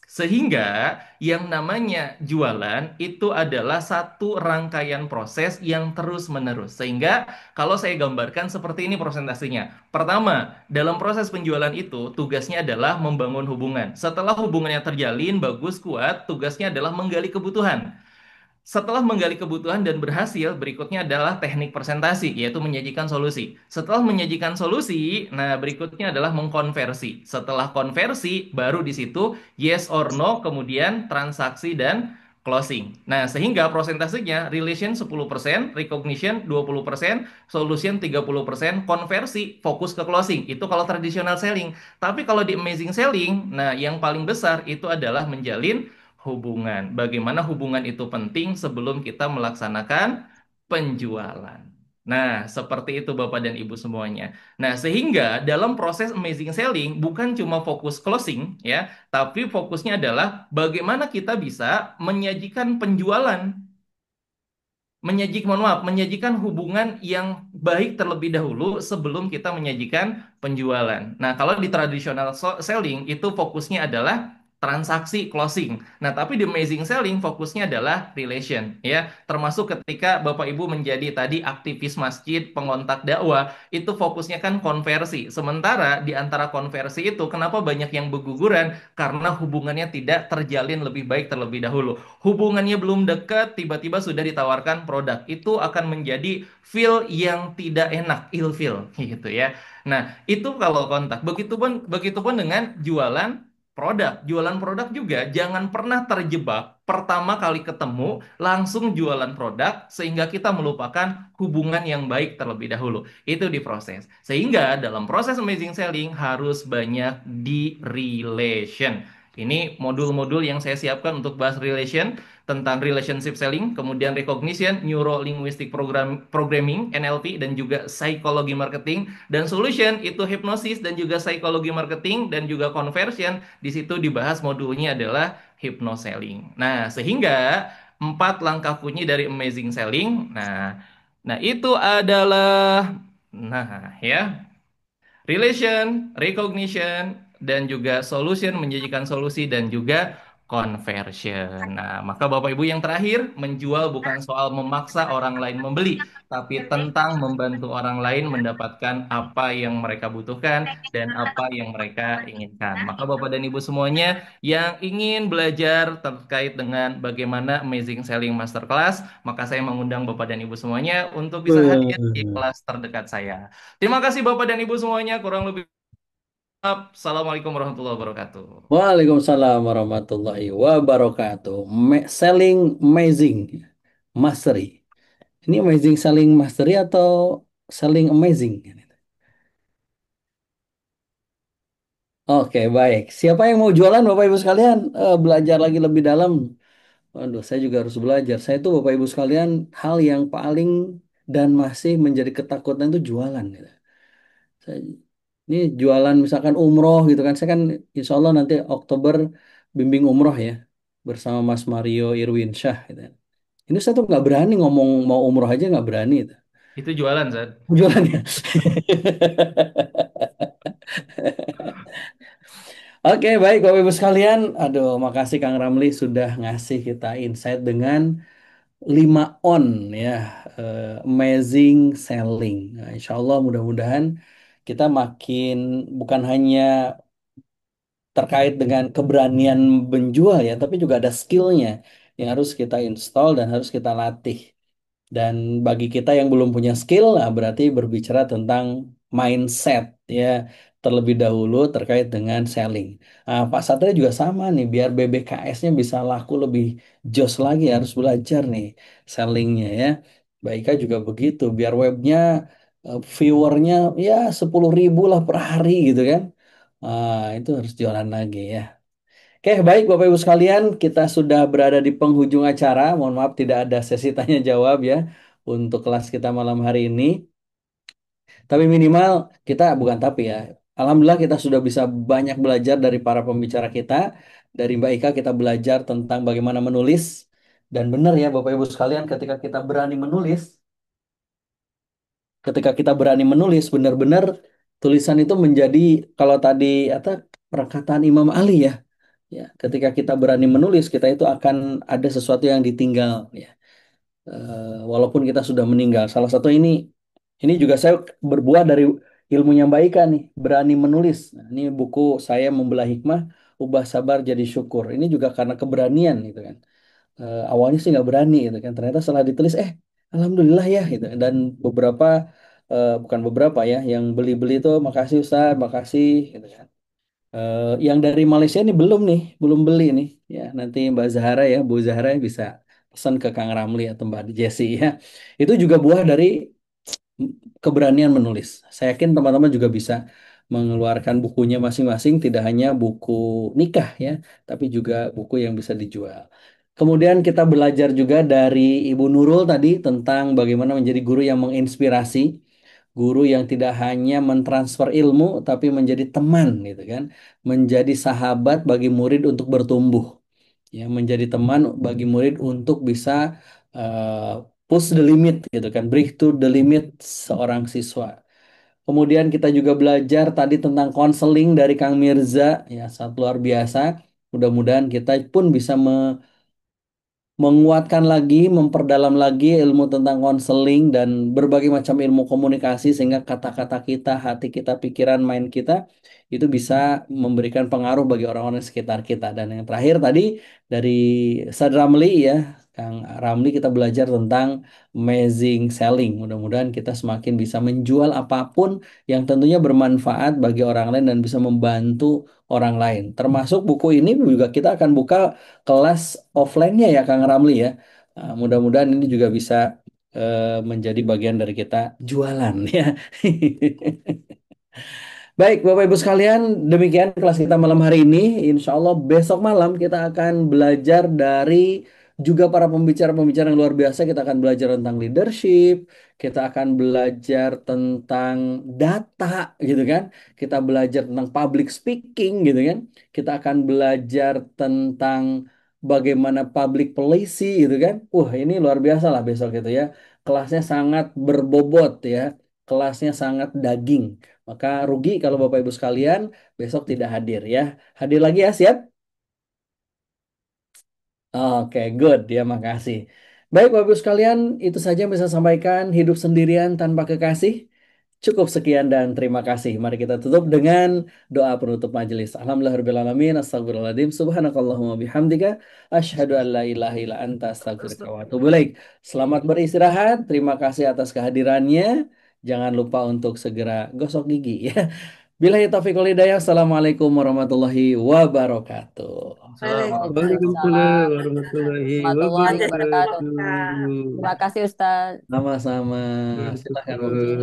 Sehingga yang namanya jualan itu adalah satu rangkaian proses yang terus-menerus. Sehingga kalau saya gambarkan seperti ini presentasinya. Pertama, dalam proses penjualan itu tugasnya adalah membangun hubungan. Setelah hubungannya terjalin, bagus, kuat, tugasnya adalah menggali kebutuhan. Setelah menggali kebutuhan dan berhasil, berikutnya adalah teknik presentasi, yaitu menyajikan solusi. Setelah menyajikan solusi, nah berikutnya adalah mengkonversi. Setelah konversi, baru di situ yes or no, kemudian transaksi dan closing. Nah, sehingga presentasinya relation 10%, recognition 20%, solution 30%, konversi fokus ke closing. Itu kalau tradisional selling. Tapi kalau di amazing selling, nah yang paling besar itu adalah menjalin hubungan. Bagaimana hubungan itu penting sebelum kita melaksanakan penjualan. Nah, seperti itu Bapak dan Ibu semuanya. Nah, sehingga dalam proses amazing selling bukan cuma fokus closing ya, tapi fokusnya adalah bagaimana kita bisa menyajikan penjualan, menyajikan hubungan yang baik terlebih dahulu sebelum kita menyajikan penjualan. Nah, kalau di traditional selling itu fokusnya adalah transaksi closing. Nah, tapi di amazing selling fokusnya adalah relation ya. Termasuk ketika Bapak Ibu menjadi tadi aktivis masjid, pengontak dakwah, itu fokusnya kan konversi. Sementara di antara konversi itu kenapa banyak yang berguguran? Karena hubungannya tidak terjalin lebih baik terlebih dahulu. Hubungannya belum dekat, tiba-tiba sudah ditawarkan produk. Itu akan menjadi feel yang tidak enak, ill feel gitu ya. Nah, itu kalau kontak. Begitupun dengan jualan produk. Jualan produk juga jangan pernah terjebak pertama kali ketemu langsung jualan produk sehingga kita melupakan hubungan yang baik terlebih dahulu. Itu diproses. Sehingga dalam proses amazing selling harus banyak di relation. Ini modul-modul yang saya siapkan untuk bahas relation, tentang relationship selling, kemudian recognition, neuro linguistic programming, NLP, dan juga psikologi marketing, dan solution itu hipnosis dan juga psikologi marketing dan juga conversion. Di situ dibahas modulnya adalah hypnoselling. Nah, sehingga 4 langkah kunci dari amazing selling. Nah, itu adalah ya. Relation, recognition, dan juga solution, menjanjikan solusi, dan juga conversion. Nah, maka Bapak Ibu yang terakhir, menjual bukan soal memaksa orang lain membeli, tapi tentang membantu orang lain mendapatkan apa yang mereka butuhkan dan apa yang mereka inginkan. Maka Bapak dan Ibu semuanya yang ingin belajar terkait dengan bagaimana Amazing Selling Masterclass, maka saya mengundang Bapak dan Ibu semuanya untuk bisa hadir di kelas terdekat saya. Terima kasih Bapak dan Ibu semuanya. Kurang lebih maaf. Assalamualaikum warahmatullahi wabarakatuh. Waalaikumsalam warahmatullahi wabarakatuh. Selling amazing mastery. Ini amazing selling mastery atau selling amazing? Oke, baik. Siapa yang mau jualan, Bapak Ibu sekalian? Belajar lagi lebih dalam. Waduh, saya juga harus belajar. Saya tuh Bapak Ibu sekalian, hal yang paling dan masih menjadi ketakutan itu jualan, gitu. Saya, ini jualan misalkan umroh gitu kan. Saya kan insya Allah nanti Oktober bimbing umroh ya. Bersama Mas Mario Irwin Syah, gitu. Ini saya tuh nggak berani ngomong mau umroh aja nggak berani, gitu. Itu jualan, Zat. Jualan ya. Oke, baik Bapak Ibu sekalian. Aduh, makasih Kang Ramli sudah ngasih kita insight dengan 5 on ya, amazing selling. Nah, insya Allah mudah-mudahan kita makin bukan hanya terkait dengan keberanian menjual ya, tapi juga ada skillnya yang harus kita install dan harus kita latih. Dan bagi kita yang belum punya skill, nah berarti berbicara tentang mindset ya terlebih dahulu terkait dengan selling. Nah, Pak Satria juga sama nih, biar BBKS-nya bisa laku lebih jos lagi harus belajar nih sellingnya ya. Baiknya juga begitu, biar webnya viewernya ya 10.000 lah per hari gitu kan. Itu harus jualan lagi ya. Oke, baik Bapak Ibu sekalian, kita sudah berada di penghujung acara. Mohon maaf tidak ada sesi tanya jawab ya untuk kelas kita malam hari ini. Tapi minimal kita bukan tapi ya. Alhamdulillah kita sudah bisa banyak belajar dari para pembicara kita. Dari Mbak Ika kita belajar tentang bagaimana menulis. Dan benar ya Bapak Ibu sekalian, ketika kita berani menulis benar-benar tulisan itu menjadi kalau tadi apa perkataan Imam Ali ya. Ya, ketika kita berani menulis, kita itu akan ada sesuatu yang ditinggal, ya. Walaupun kita sudah meninggal. Salah satu ini juga saya berbuah dari ilmunya Mbak Ika nih, berani menulis. Nah, ini buku saya Membelah Hikmah, Ubah Sabar Jadi Syukur. Ini juga karena keberanian, gitu kan. Awalnya sih nggak berani, gitu kan. Ternyata setelah ditulis, alhamdulillah ya, gitu. Dan beberapa, bukan beberapa ya, yang beli-beli itu, makasih Ustaz, makasih, gitu kan. Yang dari Malaysia ini belum nih, belum beli nih. Ya, nanti Mbak Zahara ya, Bu Zahara bisa pesan ke Kang Ramli atau Mbak Jessi ya. Itu juga buah dari keberanian menulis. Saya yakin teman-teman juga bisa mengeluarkan bukunya masing-masing, tidak hanya buku nikah ya, tapi juga buku yang bisa dijual. Kemudian kita belajar juga dari Ibu Nurul tadi tentang bagaimana menjadi guru yang menginspirasi, guru yang tidak hanya mentransfer ilmu, tapi menjadi teman gitu kan, menjadi sahabat bagi murid untuk bertumbuh, ya, menjadi teman bagi murid untuk bisa push the limit gitu kan, break to the limit seorang siswa. Kemudian kita juga belajar tadi tentang konseling dari Kang Mirza, ya sangat luar biasa. Mudah-mudahan kita pun bisa menguatkan lagi, memperdalam lagi ilmu tentang konseling dan berbagai macam ilmu komunikasi sehingga kata-kata kita, hati kita, pikiran, mind kita itu bisa memberikan pengaruh bagi orang-orang di sekitar kita. Dan yang terakhir tadi dari Ustaz Ramli ya, Kang Ramli kita belajar tentang amazing selling. Mudah-mudahan kita semakin bisa menjual apapun yang tentunya bermanfaat bagi orang lain dan bisa membantu orang lain. Termasuk buku ini juga kita akan buka kelas offline-nya ya Kang Ramli ya. Mudah-mudahan ini juga bisa menjadi bagian dari kita jualan ya. Baik, Bapak Ibu sekalian, demikian kelas kita malam hari ini. Insya Allah besok malam kita akan belajar dari juga para pembicara-pembicara yang luar biasa. Kita akan belajar tentang leadership, kita akan belajar tentang data, gitu kan? Kita belajar tentang public speaking, gitu kan? Kita akan belajar tentang bagaimana public policy, gitu kan? Wah, ini luar biasa lah besok itu ya. Kelasnya sangat berbobot ya, kelasnya sangat daging. Maka rugi kalau Bapak Ibu sekalian besok tidak hadir ya. Hadir lagi ya, siap? Oke, good ya, makasih. Baik Bapak Ibu sekalian, itu saja yang bisa saya sampaikan. Hidup sendirian tanpa kekasih. Cukup sekian dan terima kasih. Mari kita tutup dengan doa penutup majelis. Alhamdulillahirrahmanirrahim. Astagfirullahaladzim. Subhanakallahumma bihamdika. Asyhadu an la ilaha illa anta astagfirullah wa atubu ilaik. Selamat beristirahat. Terima kasih atas kehadirannya. Jangan lupa untuk segera gosok gigi ya. Billahi taufiq wal hidayah. Assalamualaikum warahmatullahi wabarakatuh. Waalaikumsalam Waalaikumsalam warahmatullahi warahmatullahi wabarakatuh. wabarakatuh. Terima kasih Ustaz. Sama-sama. Silakan Umi.